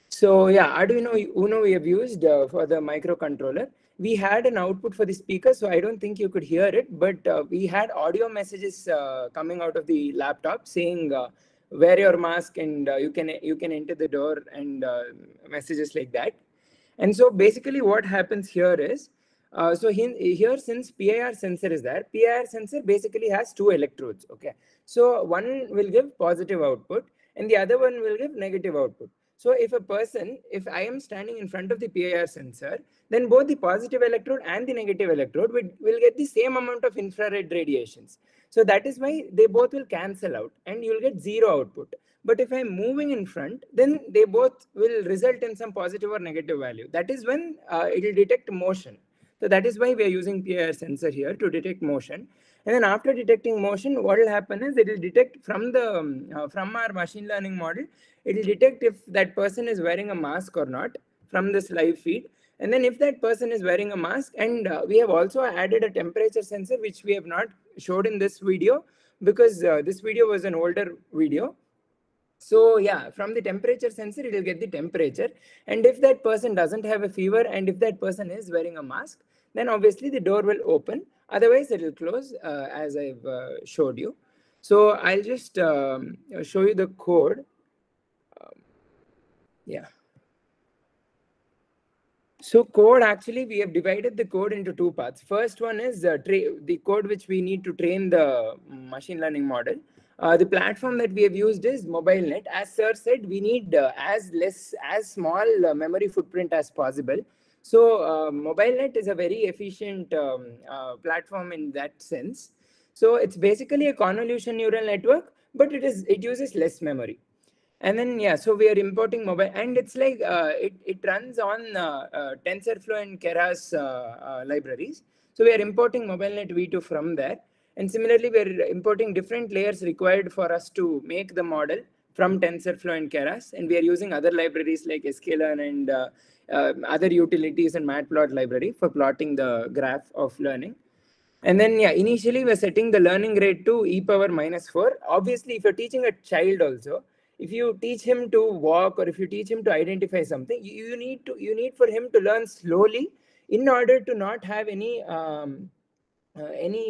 So yeah, Arduino Uno we have used for the microcontroller. We had an output for the speaker, so I don't think you could hear it, but we had audio messages coming out of the laptop saying wear your mask and you can enter the door, and messages like that. And so basically what happens here is, so here since PIR sensor is there, PIR sensor basically has two electrodes. Okay, so one will give positive output and the other one will give negative output. So if I am standing in front of the PIR sensor, then both the positive electrode and the negative electrode will get the same amount of infrared radiations. So that is why they both will cancel out and you will get zero output. But if I'm moving in front, then they both will result in some positive or negative value. That is when it will detect motion. So that is why we are using PIR sensor here to detect motion. And then after detecting motion, what will happen is it will detect from our machine learning model, it will detect if that person is wearing a mask or not from this live feed. And then if that person is wearing a mask, and we have also added a temperature sensor, which we have not showed in this video because this video was an older video. So yeah, from the temperature sensor, it will get the temperature. And if that person doesn't have a fever and if that person is wearing a mask, then obviously the door will open. Otherwise, it will close as I've showed you. So I'll just show you the code. Yeah. So code, actually, we have divided the code into two parts. First one is the code which we need to train the machine learning model. The platform that we have used is MobileNet. As Sir said, we need as small memory footprint as possible. So MobileNet is a very efficient platform in that sense. So it's basically a convolution neural network, but it uses less memory. And then yeah, so we are importing mobile, and it's like it runs on TensorFlow and Keras libraries. So we are importing MobileNet V2 from there. And similarly, we are importing different layers required for us to make the model from TensorFlow and Keras. And we are using other libraries like sklearn and other utilities and Matplot library for plotting the graph of learning. And then yeah, initially we're setting the learning rate to e⁻⁻⁴. Obviously, if you're teaching a child also, if you teach him to walk or if you teach him to identify something, you need for him to learn slowly in order to not have any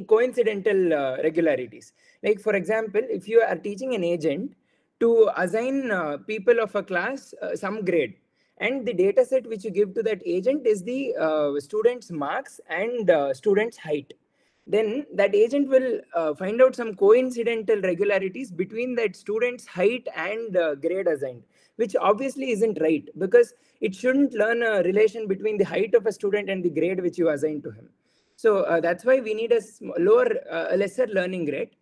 coincidental regularities. Like for example, if you are teaching an agent to assign people of a class some grade, and the data set which you give to that agent is the student's marks and student's height, then that agent will find out some coincidental regularities between that student's height and grade assigned, which obviously isn't right, because it shouldn't learn a relation between the height of a student and the grade which you assign to him. So that's why we need a lesser learning rate,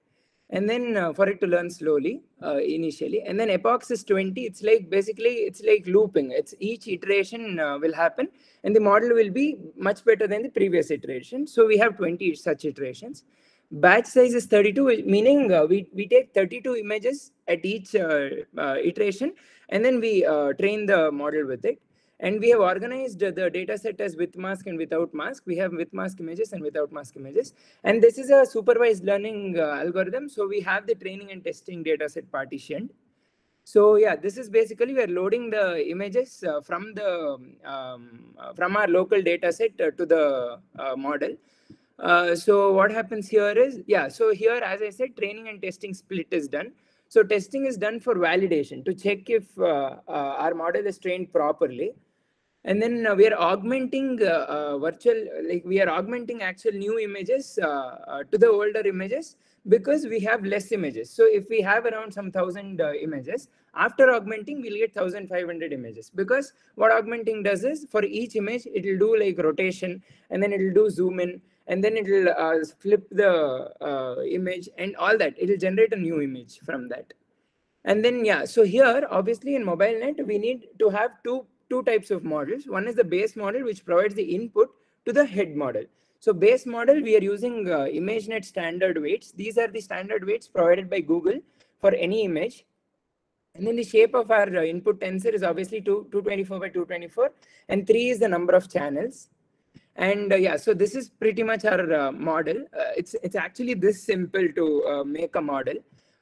and then for it to learn slowly initially. And then epochs is 20. It's like basically it's like looping. It's each iteration will happen, and the model will be much better than the previous iteration. So we have 20 such iterations. Batch size is 32, meaning we take 32 images at each iteration, and then we train the model with it. And we have organized the data set as with mask and without mask. We have with mask images and without mask images. And this is a supervised learning algorithm. So we have the training and testing data set partitioned. So yeah, this is basically we're loading the images from our local data set to the model. So what happens here is, yeah, so here, as I said, training and testing split is done. So testing is done for validation to check if our model is trained properly. And then we are augmenting we are augmenting actual new images to the older images, because we have less images. So if we have around some 1,000 images, after augmenting, we'll get 1,500 images, because what augmenting does is for each image, it will do like rotation, and then it will do zoom in, and then it will flip the image and all that. It will generate a new image from that. And then, yeah, so here, obviously in MobileNet, we need to have two types of models. One is the base model, which provides the input to the head model. So base model, we are using ImageNet standard weights. These are the standard weights provided by Google for any image. And then the shape of our input tensor is obviously 224 by 224, and 3 is the number of channels. And yeah, so this is pretty much our model. It's actually this simple to make a model.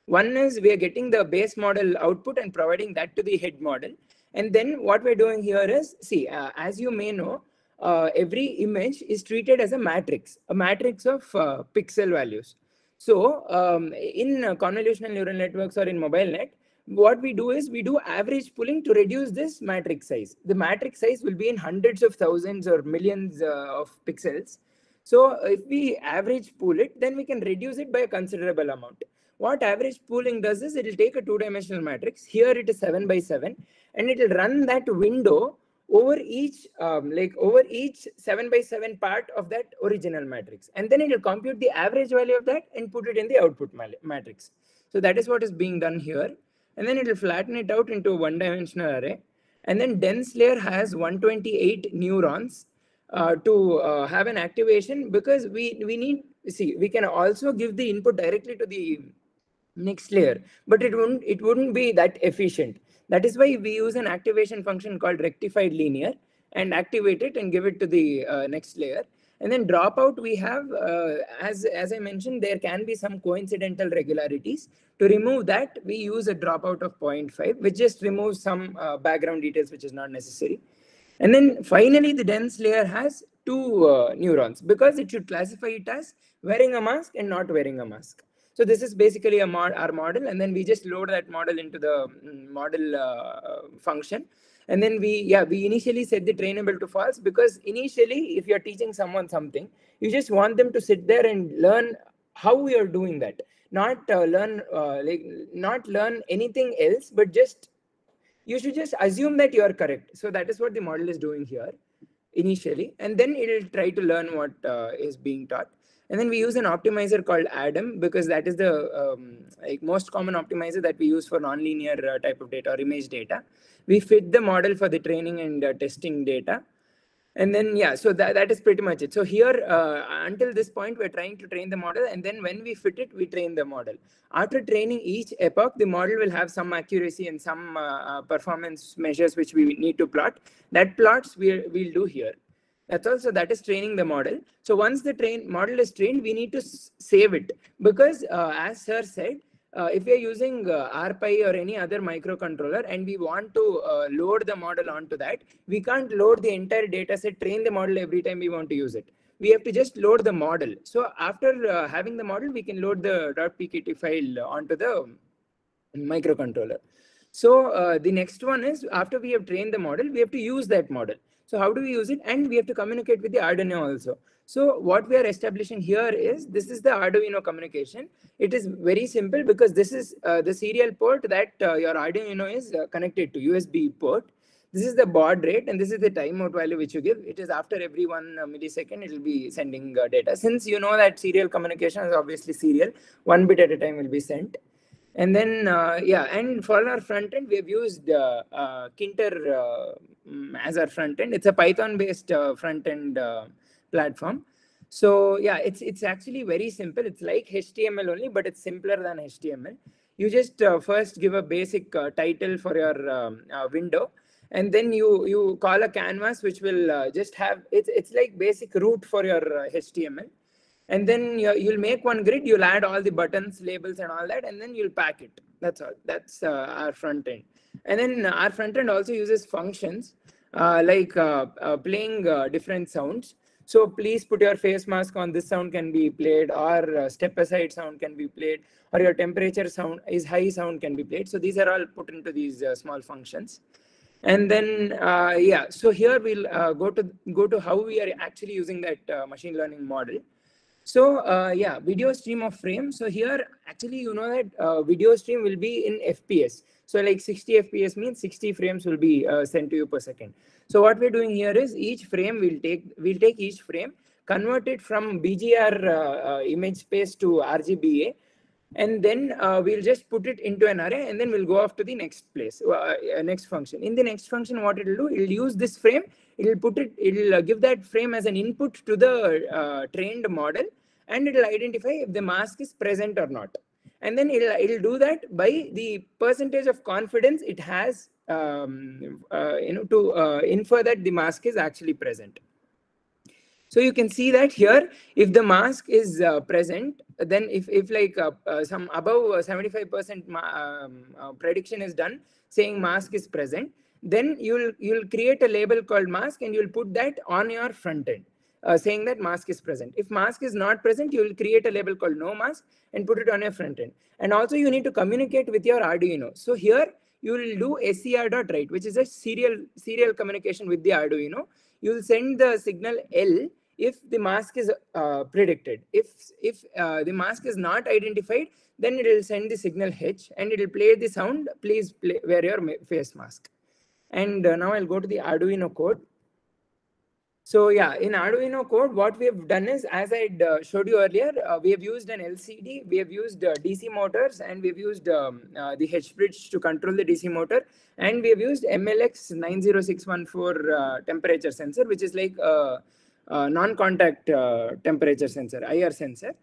One is we are getting the base model output and providing that to the head model. And then what we're doing here is, see, as you may know, every image is treated as a matrix of pixel values. So in convolutional neural networks or in MobileNet, what we do is we do average pooling to reduce this matrix size. The matrix size will be in hundreds of thousands or millions of pixels. So if we average pool it, then we can reduce it by a considerable amount. What average pooling does is it will take a two-dimensional matrix. Here it is 7 by 7, and it will run that window over each over each 7 by 7 part of that original matrix, and then it will compute the average value of that and put it in the output matrix. So that is what is being done here. And then it will flatten it out into a one-dimensional array. And then dense layer has 128 neurons to have an activation, because we need, see, we can also give the input directly to the next layer, but it wouldn't be that efficient. That is why we use an activation function called rectified linear and activate it and give it to the next layer. And then dropout, we have, as I mentioned, there can be some coincidental regularities. To remove that, we use a dropout of 0.5, which just removes some background details, which is not necessary. And then finally, the dense layer has 2 neurons, because it should classify it as wearing a mask and not wearing a mask. So this is basically our model, and then we just load that model into the model function. And then we initially set the trainable to false, because initially, if you're teaching someone something, you just want them to sit there and learn how we are doing that, not learn anything else, but just you should just assume that you are correct. So that is what the model is doing here initially, and then it will try to learn what is being taught. And then we use an optimizer called Adam, because that is the most common optimizer that we use for nonlinear type of data or image data. We fit the model for the training and testing data. And then, yeah, so that is pretty much it. So here, until this point, we're trying to train the model. And then when we fit it, we train the model. After training each epoch, the model will have some accuracy and some performance measures which we need to plot. That plots we'll do here. That's also, that is training the model. So once the model is trained, we need to save it, because as sir said, if we are using RPi or any other microcontroller and we want to load the model onto that, we can't load the entire data set, train the model every time we want to use it. We have to just load the model. So after having the model, we can load the .pkt file onto the microcontroller. So the next one is, after we have trained the model, we have to use that model. So how do we use it? And we have to communicate with the Arduino also. So what we are establishing here is, this is the Arduino communication. It is very simple, because this is the serial port that your Arduino is connected to, USB port. This is the baud rate, and this is the timeout value which you give. It is after every 1 millisecond, it will be sending data. Since you know that serial communication is obviously serial, 1 bit at a time will be sent. And then, yeah, and for our front end, we have used Kinter as our front end. It's a Python-based front end platform. So yeah, it's actually very simple. It's like HTML only, but it's simpler than HTML. You just first give a basic title for your window, and then you call a canvas, which will just have, it's like basic root for your HTML. And then you'll make one grid, you'll add all the buttons, labels, and all that, and then you'll pack it. That's all. That's our front end. And then our front end also uses functions like playing different sounds. So please put your face mask on, this sound can be played, or step aside sound can be played, or your temperature sound is high sound can be played. So these are all put into these small functions. And then, yeah, so here we'll go to how we are actually using that machine learning model. So yeah, video stream of frame. So here, actually, you know that video stream will be in FPS. So like 60 FPS means 60 frames will be sent to you per second. So what we're doing here is, each frame we'll take each frame, convert it from BGR image space to RGBA, and then we'll just put it into an array, and then we'll go off to the next place, next function. In the next function, what it'll do, it'll use this frame, it'll give that frame as an input to the trained model, and it'll identify if the mask is present or not. And then it'll do that by the percentage of confidence it has, to infer that the mask is actually present. So you can see that here, if the mask is present, then if like some above 75% prediction is done saying mask is present, then you'll create a label called mask, and you'll put that on your front end, saying that mask is present. If mask is not present, you will create a label called no mask and put it on your front end. And also you need to communicate with your Arduino. So here you will do SCR.write, which is a serial communication with the Arduino. You will send the signal L if the mask is predicted. If the mask is not identified, then it will send the signal H, and it will play the sound, please wear your face mask. And now I'll go to the Arduino code. So yeah, in Arduino code, what we have done is, as I showed you earlier, we have used an LCD, we have used DC motors, and we've used the H bridge to control the DC motor, and we have used MLX 90614 temperature sensor, which is like a non-contact temperature sensor, IR sensor.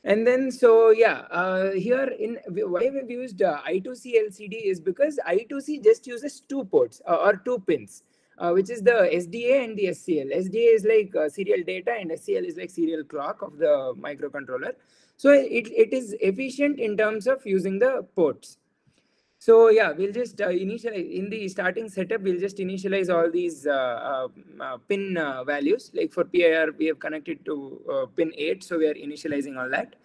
And then, so yeah, here why we've used I2C LCD is because I2C just uses 2 ports or 2 pins. Which is the SDA and the SCL. SDA is like serial data, and SCL is like serial clock of the microcontroller. So it is efficient in terms of using the ports. So yeah, we'll just initialize in the starting setup. We'll just initialize all these pin values. Like for PIR, we have connected to pin 8, so we are initializing all that.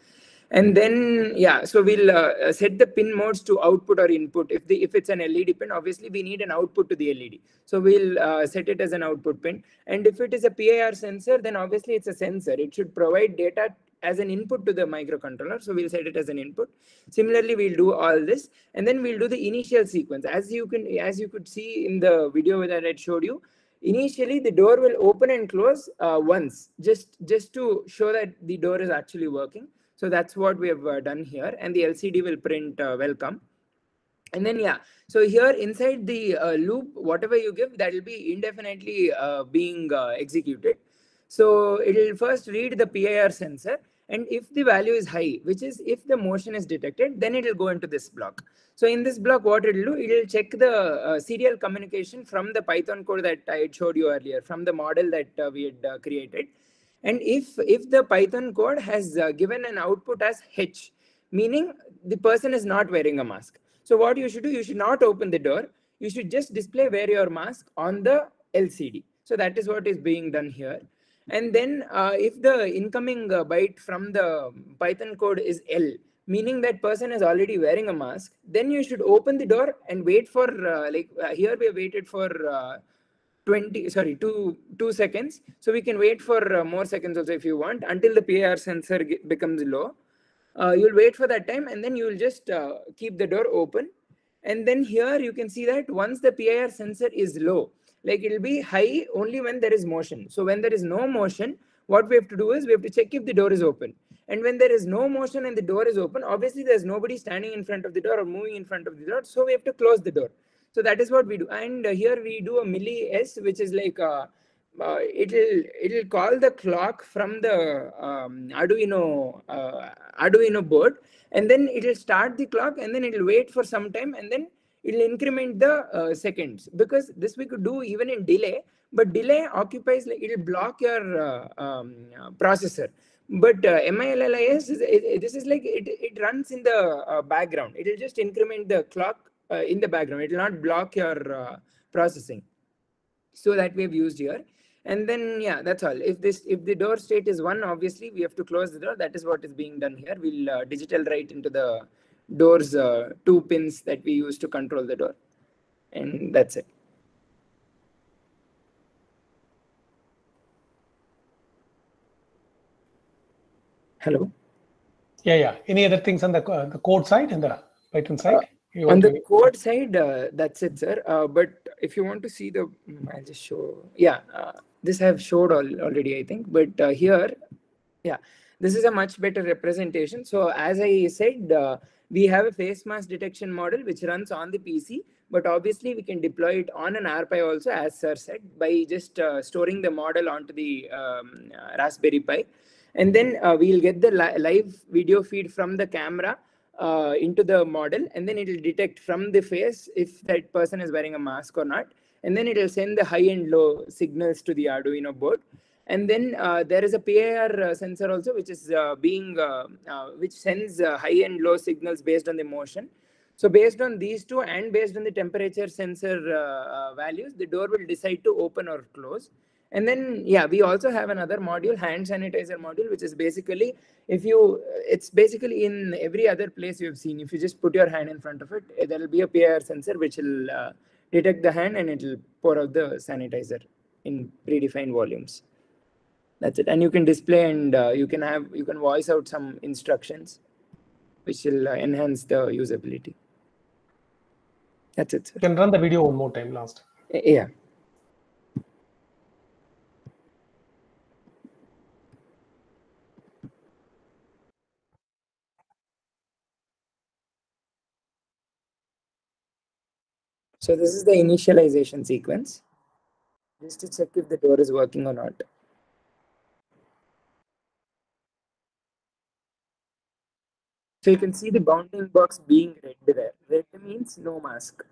And then yeah, so we'll set the pin modes to output or input. If it's an LED pin, obviously we need an output to the LED, so we'll set it as an output pin. And if it is a PIR sensor, then obviously it's a sensor. It should provide data as an input to the microcontroller, so we'll set it as an input. Similarly, we'll do all this, and then we'll do the initial sequence. As you could see in the video that I showed you, initially the door will open and close once, just to show that the door is actually working. So that's what we have done here, and the LCD will print welcome. And then yeah, so here inside the loop, whatever you give, that will be indefinitely being executed. So it will first read the PIR sensor, and if the value is high, which is if the motion is detected, then it will go into this block. So in this block, what it will do, it will check the serial communication from the Python code that I had showed you earlier, from the model that we had created. And if the Python code has given an output as H, meaning the person is not wearing a mask. So what you should do, you should not open the door. You should just display wear your mask on the LCD. So that is what is being done here. And then if the incoming byte from the Python code is L, meaning that person is already wearing a mask, then you should open the door and wait for, here we have waited for 2 seconds. So we can wait for more seconds also if you want, until the PIR sensor becomes low. You'll wait for that time, and then you'll just keep the door open. And then here you can see that once the PIR sensor is low, like it'll be high only when there is motion. So when there is no motion, what we have to do is we have to check if the door is open. And when there is no motion and the door is open, obviously there's nobody standing in front of the door or moving in front of the door. So we have to close the door. So that is what we do. And here we do a milli S, which is like it'll call the clock from the Arduino board, and then it'll start the clock, and then it'll wait for some time, and then it'll increment the seconds, because this we could do even in delay, but delay occupies, like it'll block your processor. But MILLIS, this is like it runs in the background. It'll just increment the clock in the background. It will not block your processing. So that we have used here. And then yeah, that's all. If the door state is 1, obviously we have to close the door. That is what is being done here. We'll digital write into the door's 2 pins that we use to control the door, and that's it. Hello. Yeah. Any other things on the code side and the Python side? On the code side, that's it, sir. But if you want to see the, I'll just show. Yeah, this I have showed already, I think. But here, yeah, this is a much better representation. So as I said, we have a face mask detection model which runs on the PC, but obviously we can deploy it on an RPi also, as sir said, by just storing the model onto the Raspberry Pi. And then we'll get the live video feed from the camera into the model, and then it will detect from the face if that person is wearing a mask or not. And then it will send the high and low signals to the Arduino board. And then there is a PIR sensor also, which is which sends high and low signals based on the motion. So based on these two and based on the temperature sensor values, the door will decide to open or close. And then, yeah, we also have another module, hand sanitizer module, which is basically, it's basically in every other place you've seen. If you just put your hand in front of it, there will be a PIR sensor which will detect the hand and it will pour out the sanitizer in predefined volumes. That's it. And you can display and you can voice out some instructions which will enhance the usability. That's it, sir. You can run the video one more time last. Yeah. So this is the initialization sequence, just to check if the door is working or not. So you can see the bounding box being red there. Red means no mask.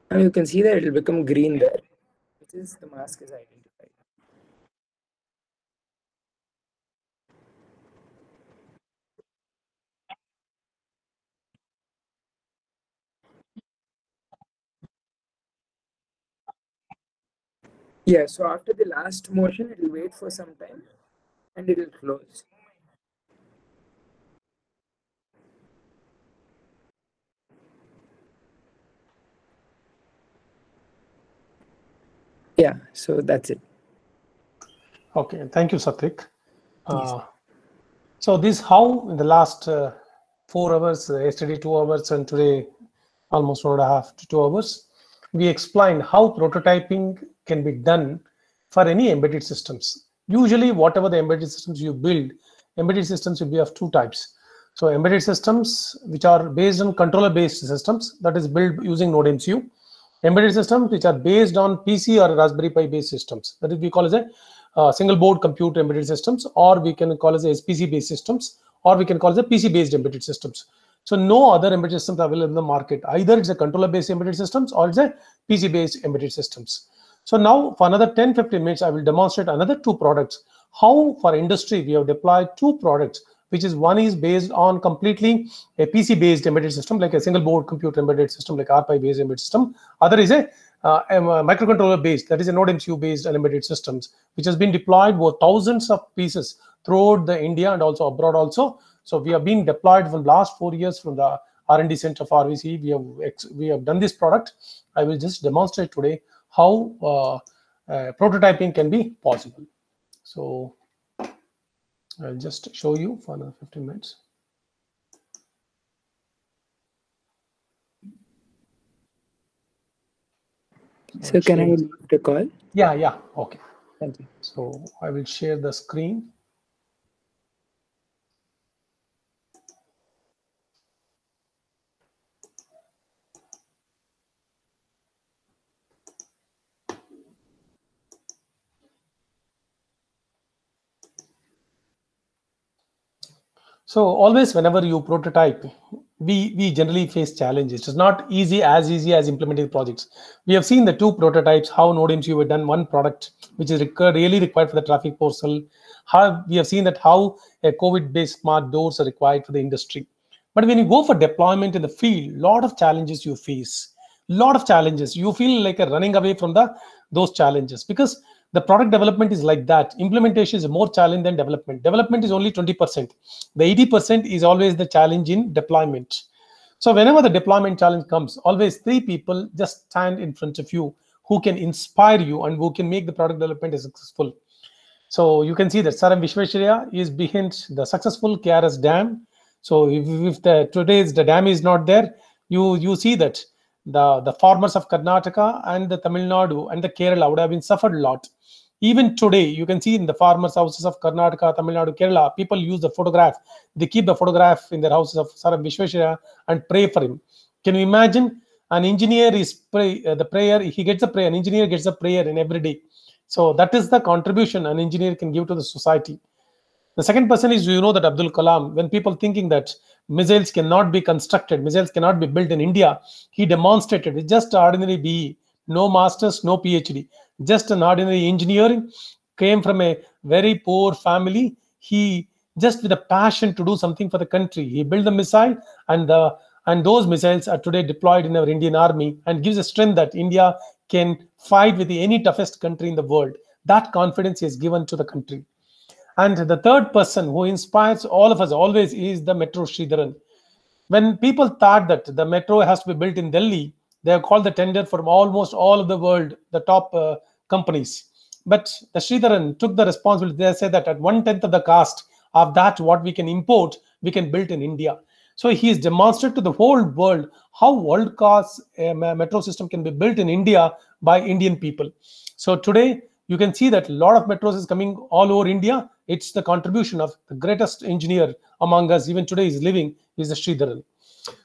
And you can see that it will become green there, which is the mask is identified. Yeah, so after the last motion, it will wait for some time and it will close. Yeah, so that's it. Okay, thank you, Satvik. Yes. So this how in the last 4 hours, yesterday 2 hours, and today almost 1.5 to 2 hours, we explained how prototyping can be done for any embedded systems. Usually, whatever the embedded systems you build, embedded systems will be of 2 types. So embedded systems which are based on controller-based systems, that is built using NodeMCU. Embedded systems which are based on PC or Raspberry Pi based systems, that is we call as a single board compute embedded systems, or we can call as SPC based systems, or we can call as a PC based embedded systems. So no other embedded systems available in the market. Either it's a controller based embedded systems or it's a PC based embedded systems. So now for another 10-15 minutes, I will demonstrate another 2 products. How for industry we have deployed 2 products, which is one is based on completely a PC based embedded system, like a single board compute embedded system, like RPi based embedded system. Other is a microcontroller based, that is a NodeMCU based embedded systems, which has been deployed with thousands of pieces throughout the India and also abroad also. So we have been deployed from last 4 years from the R&D center of RVC. We have done this product. I will just demonstrate today how prototyping can be possible. So I'll just show you for another 15 minutes. So can I leave the call? Yeah, okay. Thank you. So I will share the screen. So always whenever you prototype, we generally face challenges. It's not as easy as implementing projects. We have seen the 2 prototypes, how NodeMCU have done one product, which is really required for the traffic parcel. How we have seen that how a COVID-based smart doors are required for the industry. But when you go for deployment in the field, lot of challenges you face. Lot of challenges. You feel like running away from those challenges, because the product development is like that. Implementation is more challenge than development. Development is only 20%. The 80% is always the challenge in deployment. So whenever the deployment challenge comes, always 3 people just stand in front of you who can inspire you and who can make the product development successful. So you can see that Sir M. Visvesvaraya is behind the successful KRS dam. So if today's the dam is not there, you see that the farmers of Karnataka and the Tamil Nadu and the Kerala would have been suffered a lot. Even today, you can see in the farmers' houses of Karnataka, Tamil Nadu, Kerala, people use the photograph. They keep the photograph in their houses of Sir Vishweshwaraya and pray for him. Can you imagine? An engineer is the prayer, he gets a prayer, an engineer gets a prayer in every day. So that is the contribution an engineer can give to the society. The second person is, you know, that Abdul Kalam, when people thinking that missiles cannot be constructed, missiles cannot be built in India, he demonstrated with just ordinary BE, no masters, no PhD, just an ordinary engineering, came from a very poor family. He just with a passion to do something for the country, he built the missile, and those missiles are today deployed in our Indian army and gives a strength that India can fight with any toughest country in the world. That confidence is given to the country. And the third person who inspires all of us always is the Metro Sridharan. When people thought that the metro has to be built in Delhi, they have called the tender from almost all of the world, the top companies. But the Sridharan took the responsibility. They said that at 1/10 of the cost of that, what we can import, we can build in India. So he has demonstrated to the whole world how world-class metro system can be built in India by Indian people. So today, you can see that a lot of metros is coming all over India. It's the contribution of the greatest engineer among us, even today is living, is the Sridharan.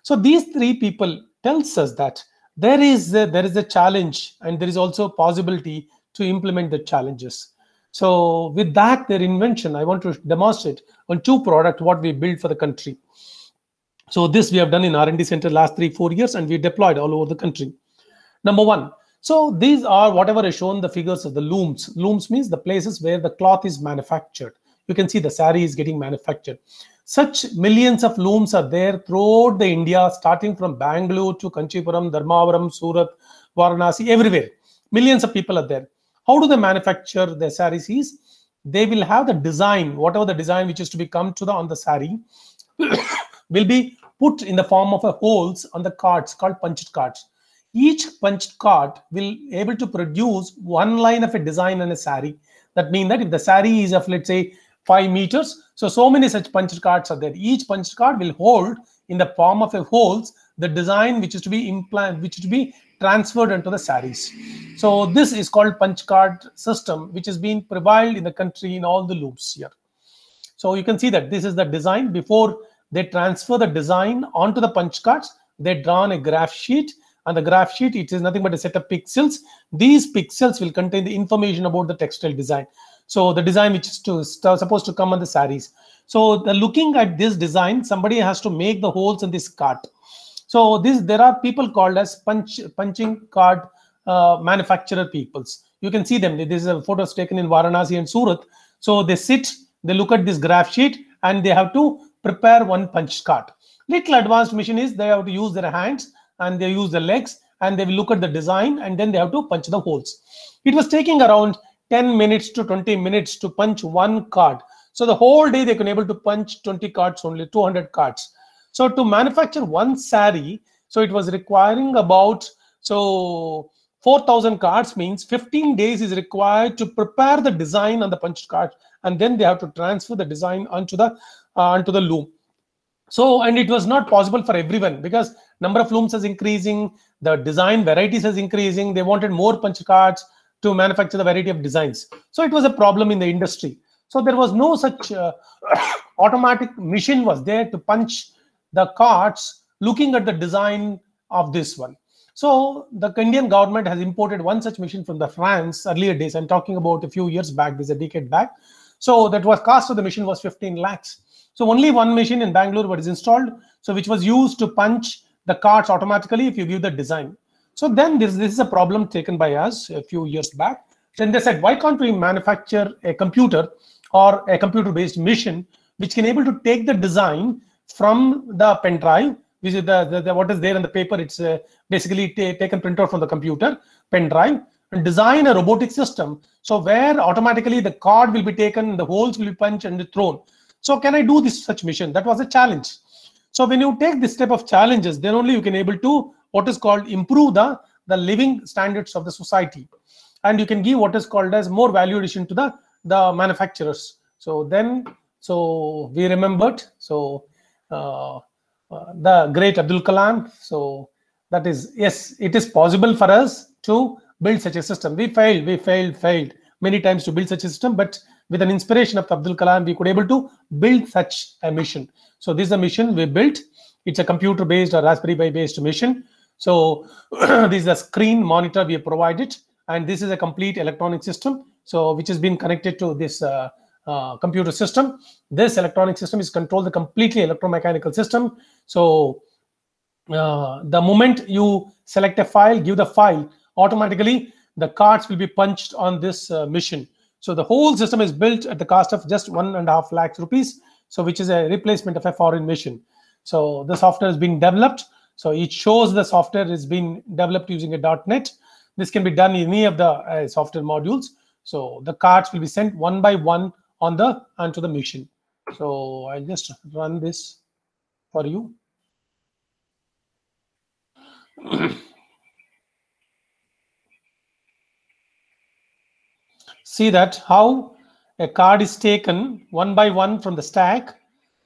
So these three people tells us that there is a challenge and there is also a possibility to implement the challenges. So with that, their invention, I want to demonstrate on two products what we built for the country. So this we have done in R&D center last 3-4 years, and we deployed all over the country. Number one, so these are whatever I shown the figures of the looms. Looms means the places where the cloth is manufactured. You can see the sari is getting manufactured. Such millions of looms are there throughout the India, starting from Bangalore to Kanchipuram, Dharmavaram, Surat, Varanasi, everywhere. Millions of people are there. How do they manufacture the saris? They will have the design, whatever the design which is to be come to on the sari, will be put in the form of a holes on the cards called punched cards. Each punched card will able to produce one line of a design on a sari. That means that if the sari is of, let's say, 5 meters, so many such punched cards are there. Each punched card will hold in the form of a holes the design which is to be implanted, which is to be transferred into the saris. So this is called punch card system, which is being prevailed in the country in all the loops here. So you can see that this is the design. Before they transfer the design onto the punch cards, they draw on a graph sheet. And the graph sheet, it is nothing but a set of pixels. These pixels will contain the information about the textile design. So the design which is supposed to come on the saris. So the looking at this design, somebody has to make the holes in this card. So there are people called as punching card manufacturer peoples. You can see them. This is a photos taken in Varanasi and Surat. So they sit, they look at this graph sheet, and they have to prepare one punch card. Little advanced machine is they have to use their hands and they use the legs, and they will look at the design, and then they have to punch the holes. It was taking around 10 minutes to 20 minutes to punch one card. So the whole day they can able to punch 20 cards, only 200 cards. So to manufacture one sari, so it was requiring about 4,000 cards, means 15 days is required to prepare the design on the punch card, and then they have to transfer the design onto the loom. So, and it was not possible for everyone because number of looms is increasing, the design varieties is increasing. They wanted more punch cards to manufacture the variety of designs. So it was a problem in the industry. So there was no such automatic machine was there to punch the cards looking at the design of this one. So the Indian government has imported one such machine from the France earlier days. I'm talking about a few years back, this is a decade back. So that was cost of the machine was 15 lakhs. So only one machine in Bangalore was installed, so which was used to punch the cards automatically if you give the design. So then this is a problem taken by us a few years back. Then they said, why can't we manufacture a computer or a computer-based machine which can able to take the design from the pen drive, which is what is there in the paper. It's basically taken printout from the computer, pen drive, and design a robotic system. So where automatically the card will be taken, the holes will be punched and thrown. So can I do this such mission? That was a challenge. So when you take this type of challenges, then only you can able to what is called improve the living standards of the society, and you can give what is called as more value addition to the manufacturers. So then, so we remembered the great Abdul Kalam. So That is, yes, it is possible for us to build such a system. We failed many times to build such a system, but with an inspiration of Abdul Kalam, we could able to build such a mission. So this is a mission we built. It's a computer-based or Raspberry Pi-based mission. So this is a screen monitor we have provided, and this is a complete electronic system, so which has been connected to this computer system. This electronic system is controlled the completely electromechanical system. So the moment you select a file, give the file, automatically the cards will be punched on this mission. So the whole system is built at the cost of just 1.5 lakhs rupees, so which is a replacement of a foreign mission. So the software is being developed. So it shows the software is being developed using a .NET. This can be done in any of the software modules. So the cards will be sent one by one onto the mission. So I'll just run this for you. See that how a card is taken one by one from the stack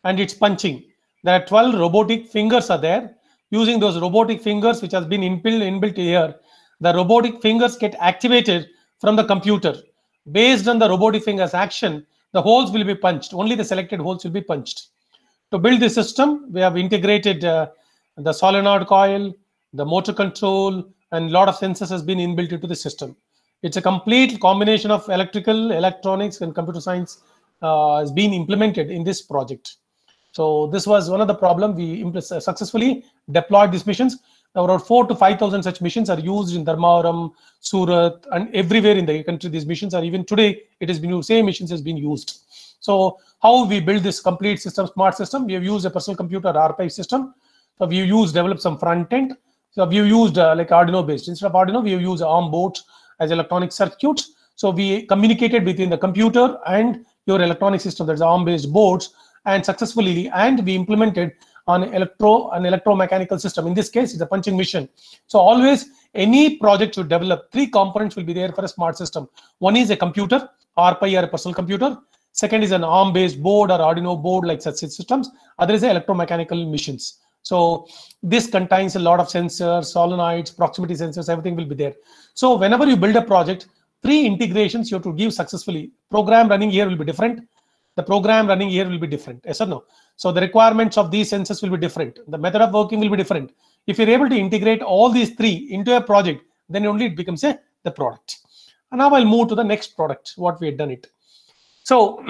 and it's punching. There are 12 robotic fingers are there. Using those robotic fingers, which has been inbuilt here, the robotic fingers get activated from the computer. Based on the robotic fingers action, the holes will be punched. Only the selected holes will be punched. To build this system, we have integrated the solenoid coil, the motor control, and a lot of sensors has been inbuilt into the system. It's a complete combination of electrical, electronics, and computer science has been implemented in this project. So this was one of the problems. We successfully deployed these missions. Around 4,000 to 5,000 such missions are used in Dharmavaram, Surat, and everywhere in the country. These missions are, even today, it has been used. Same missions has been used. So how we build this complete system, smart system? We have used a personal computer R5 system. So we developed some front end. So we used like Arduino based. Instead of Arduino, we have used ARM board as electronic circuit. So we communicated between the computer and your electronic system, that's ARM based boards, and successfully, and we implemented an electromechanical system. In this case, it's a punching mission. So always any project you develop, 3 components will be there for a smart system. One is a computer, R-Pi or a personal computer. Second is an ARM based board or Arduino board like such systems. Other is electromechanical missions. So this contains a lot of sensors, solenoids, proximity sensors, everything will be there. So whenever you build a project, 3 integrations you have to give successfully. Program running here will be different. The program running here will be different. Yes or no? So the requirements of these sensors will be different. The method of working will be different. If you're able to integrate all these 3 into a project, then only it becomes the product. And now I'll move to the next product, what we had done it. So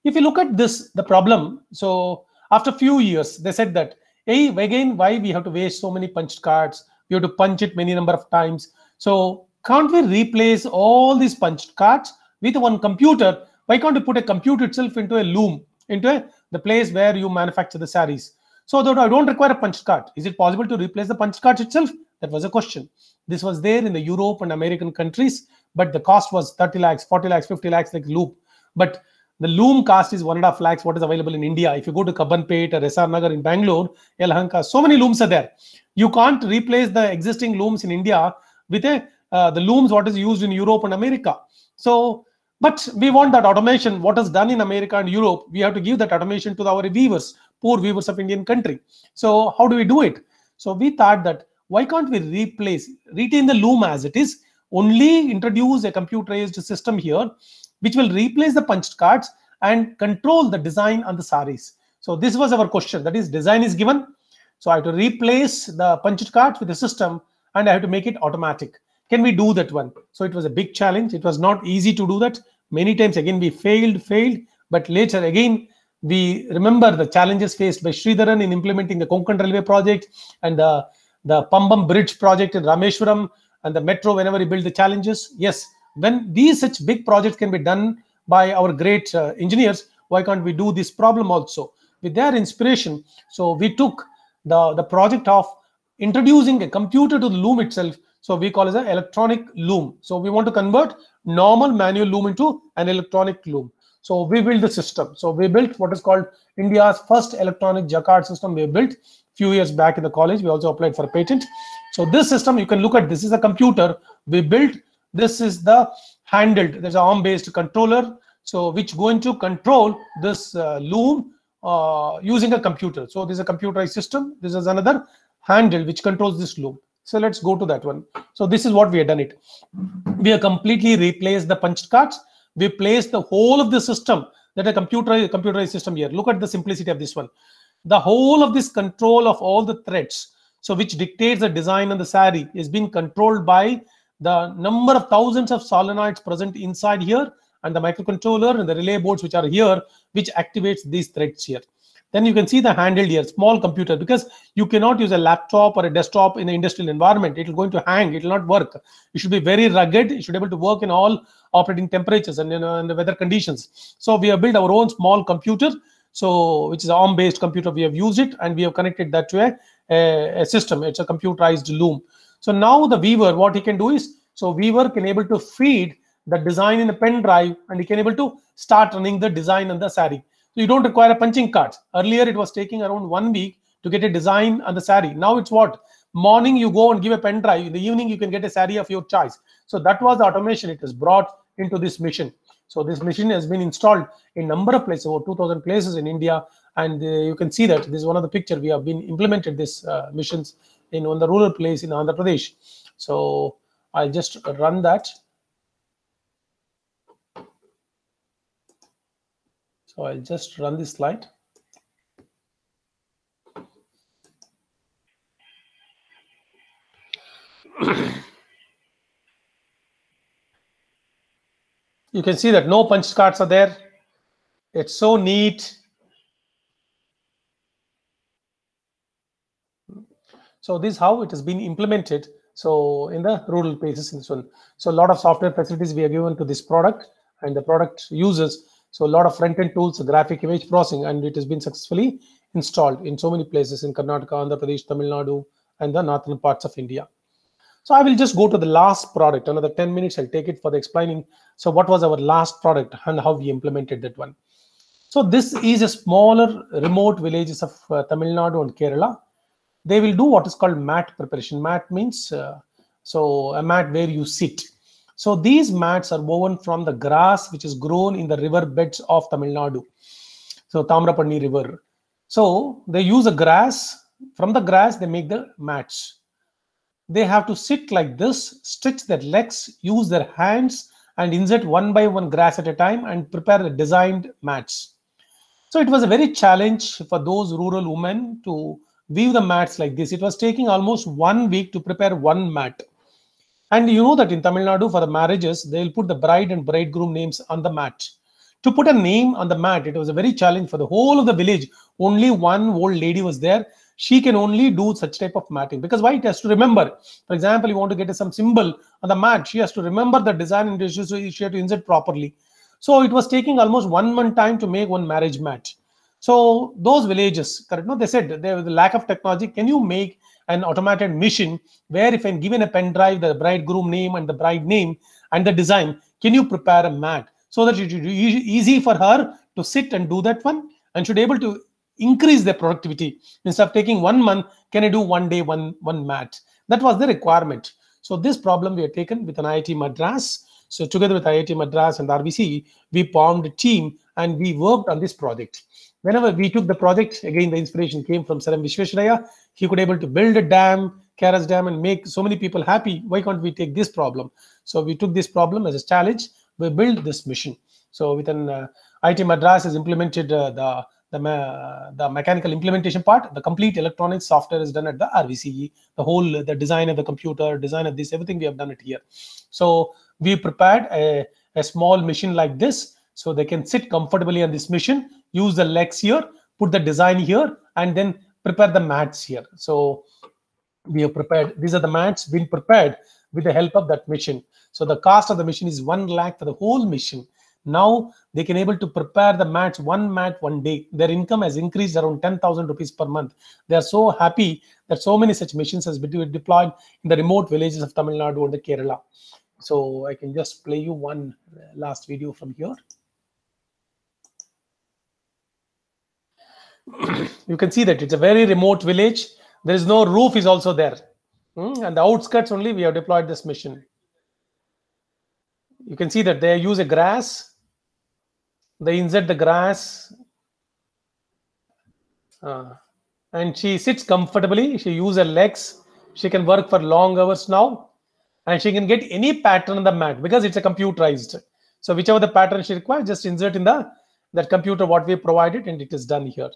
if you look at this, the problem, so after a few years, they said that, hey, again, why we have to waste so many punched cards? We have to punch it many number of times. So can't we replace all these punched cards with one computer? Why can't you put a computer itself into a loom, into the place where you manufacture the sarees? So that I don't require a punched card. Is it possible to replace the punched cards itself? That was a question. This was there in the Europe and American countries, but the cost was 30 lakhs, 40 lakhs, 50 lakhs like loom. But the loom cost is 1.5 lakhs, what is available in India. If you go to Kabbanpet or SR Nagar in Bangalore, Yelahanka, so many looms are there. You can't replace the existing looms in India with the looms what is used in Europe and America. So, but we want that automation, what is done in America and Europe, we have to give that automation to our weavers, poor weavers of Indian country. So how do we do it? So we thought that, why can't we retain the loom as it is, only introduce a computerized system here, which will replace the punched cards and control the design on the sarees. So this was our question, that is, design is given. So I have to replace the punched cards with the system and I have to make it automatic. Can we do that one? So it was a big challenge. It was not easy to do that. Many times again we failed, but later again we remember the challenges faced by Sridharan in implementing the Konkan Railway project and the Pambam Bridge project in Rameshwaram and the metro whenever we build the challenges. Yes, when these such big projects can be done by our great engineers, why can't we do this problem also? With their inspiration, so we took the project of introducing a computer to the loom itself. So we call it an electronic loom. So we want to convert normal manual loom into an electronic loom. So we built the system. So we built what is called India's first electronic jacquard system. We built a few years back in the college. We also applied for a patent. So this system, you can look at, this is a computer we built. This is the handled, there's an ARM-based controller, so which going to control this loom using a computer. So this is a computerized system. This is another handle which controls this loom. So let's go to that one. So this is what we have done it. We have completely replaced the punched cards. We placed the whole of the system, that a computerized system here. Look at the simplicity of this one. The whole of this control of all the threads, so which dictates the design on the sari, is being controlled by the number of thousands of solenoids present inside here, and the microcontroller and the relay boards which are here, which activates these threads here. Then you can see the handle here, small computer, because you cannot use a laptop or a desktop in an industrial environment. It will going to hang, it will not work. It should be very rugged. It should be able to work in all operating temperatures and in the weather conditions. So we have built our own small computer, so which is an ARM-based computer. We have used it and we have connected that to a system. It's a computerized loom. So now the weaver, what he can do is, so weaver can able to feed the design in a pen drive, and he can able to start running the design on the sari. So you don't require a punching card. Earlier, it was taking around 1 week to get a design on the sari. Now it's what? Morning, you go and give a pen drive. In the evening, you can get a sari of your choice. So that was the automation it has brought into this mission. So this machine has been installed in number of places, over 2,000 places in India. And you can see that this is one of the pictures. We have been implemented this missions in on the rural place in Andhra Pradesh. So I'll just run that. So I'll just run this slide. You can see that no punch cards are there. It's so neat. So this is how it has been implemented. So in the rural places in this one. So a lot of software facilities we are given to this product, and the product uses. So a lot of front-end tools, graphic image processing, and it has been successfully installed in so many places in Karnataka, Andhra Pradesh, Tamil Nadu, and the northern parts of India. So I will just go to the last product. Another 10 minutes, I'll take it for the explaining. So what was our last product and how we implemented that one. So this is a smaller remote villages of Tamil Nadu and Kerala. They will do what is called mat preparation. Mat means, so a mat where you sit. So these mats are woven from the grass which is grown in the river beds of Tamil Nadu. So Tamrapanni river. So they use a grass. From the grass, they make the mats. They have to sit like this, stretch their legs, use their hands, and insert one by one grass at a time and prepare the designed mats. So it was a very challenge for those rural women to weave the mats like this. It was taking almost 1 week to prepare one mat. And you know that in Tamil Nadu, for the marriages, they'll put the bride and bridegroom names on the mat. To put a name on the mat, it was a very challenge for the whole of the village. Only one old lady was there. She can only do such type of matting, because why? It has to remember. For example, you want to get some symbol on the mat, she has to remember the design and she has to insert properly. So it was taking almost 1 month time to make one marriage mat. So those villages, correct? No, they said there was a lack of technology. Can you make an automated machine where if I'm given a pen drive, the bridegroom name and the bride name and the design, can you prepare a mat so that it should be easy for her to sit and do that one, and should be able to increase their productivity? Instead of taking 1 month, can I do 1 day, one mat? That was the requirement. So this problem we have taken with an IIT Madras. So together with IIT Madras and RVC, we formed a team and we worked on this project. Whenever we took the project, again, the inspiration came from Sir M. Visvesvaraya. He could able to build a dam, Karas Dam, and make so many people happy. Why can't we take this problem? So we took this problem as a challenge. We built this mission. So within IIT Madras has implemented the mechanical implementation part. The complete electronics software is done at the RVCE. The design of the computer, design of this, everything we have done it here. So we prepared a small machine like this, so they can sit comfortably on this machine, use the legs here, put the design here, and then prepare the mats here. So we have prepared, these are the mats being prepared with the help of that machine. So the cost of the machine is 1 lakh for the whole machine. Now they can able to prepare the mats, one mat, 1 day. Their income has increased around 10,000 rupees per month. They are so happy that so many such machines has been deployed in the remote villages of Tamil Nadu and the Kerala. So I can just play you one last video from here. You can see that it's a very remote village. There is no roof is also there. And the outskirts only we have deployed this mission. You can see that they use a grass. They insert the grass. And she sits comfortably. She uses her legs. She can work for long hours now, and she can get any pattern on the mat because it's a computerized. So whichever the pattern she requires, just insert in that computer what we provided, and it is done here.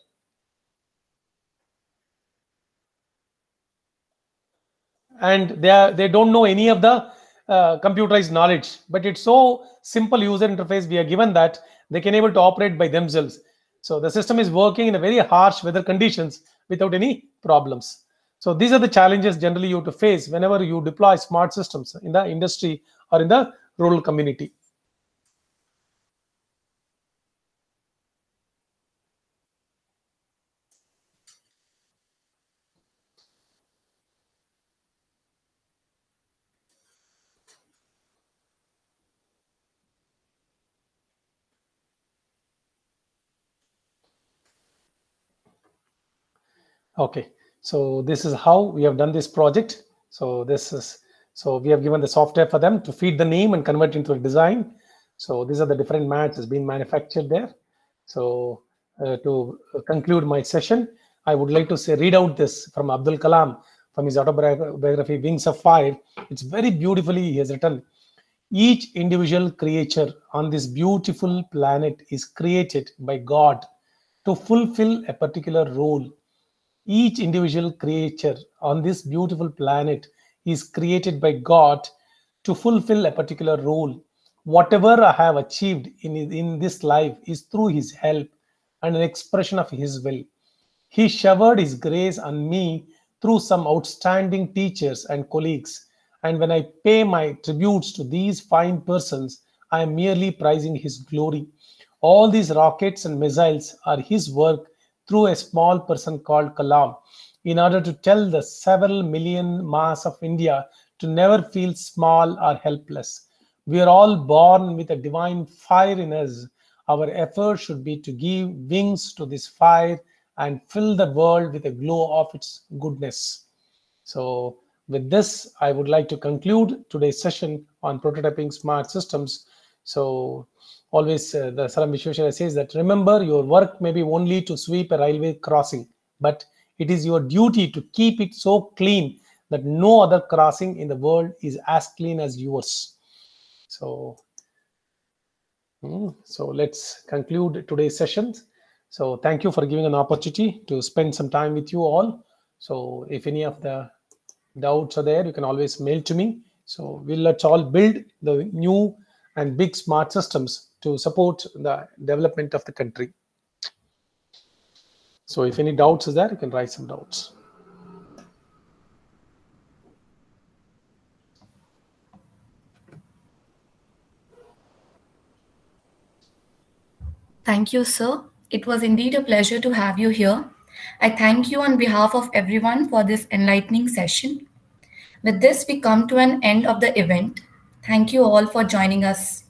And they don't know any of the computerized knowledge, but it's so simple user interface we are given that they can able to operate by themselves. So the system is working in a very harsh weather conditions without any problems. So these are the challenges generally you have to face whenever you deploy smart systems in the industry or in the rural community. Okay, so this is how we have done this project. So we have given the software for them to feed the name and convert into a design. So these are the different mats that's been manufactured there. So to conclude my session, I would like to read out this from Abdul Kalam from his autobiography Wings of Fire. It's very beautifully he has written, each individual creature on this beautiful planet is created by God to fulfill a particular role. Each individual creature on this beautiful planet is created by God to fulfill a particular role. Whatever I have achieved in this life is through His help and an expression of His will. He showered His grace on me through some outstanding teachers and colleagues. And when I pay my tributes to these fine persons, I am merely prizing His glory. All these rockets and missiles are His work through a small person called Kalam, in order to tell the several million mass of India to never feel small or helpless. We are all born with a divine fire in us. Our effort should be to give wings to this fire and fill the world with a glow of its goodness. So with this, I would like to conclude today's session on prototyping smart systems. So always the Salam Vishweshwara says that, remember, your work may be only to sweep a railway crossing, but it is your duty to keep it so clean that no other crossing in the world is as clean as yours. So let's conclude today's sessions. So thank you for giving an opportunity to spend some time with you all. So if any of the doubts are there, you can always mail to me. So let's all build the new and big smart systems to support the development of the country. So if any doubts is there, you can write some doubts. Thank you, sir. It was indeed a pleasure to have you here. I thank you on behalf of everyone for this enlightening session. With this, we come to an end of the event. Thank you all for joining us.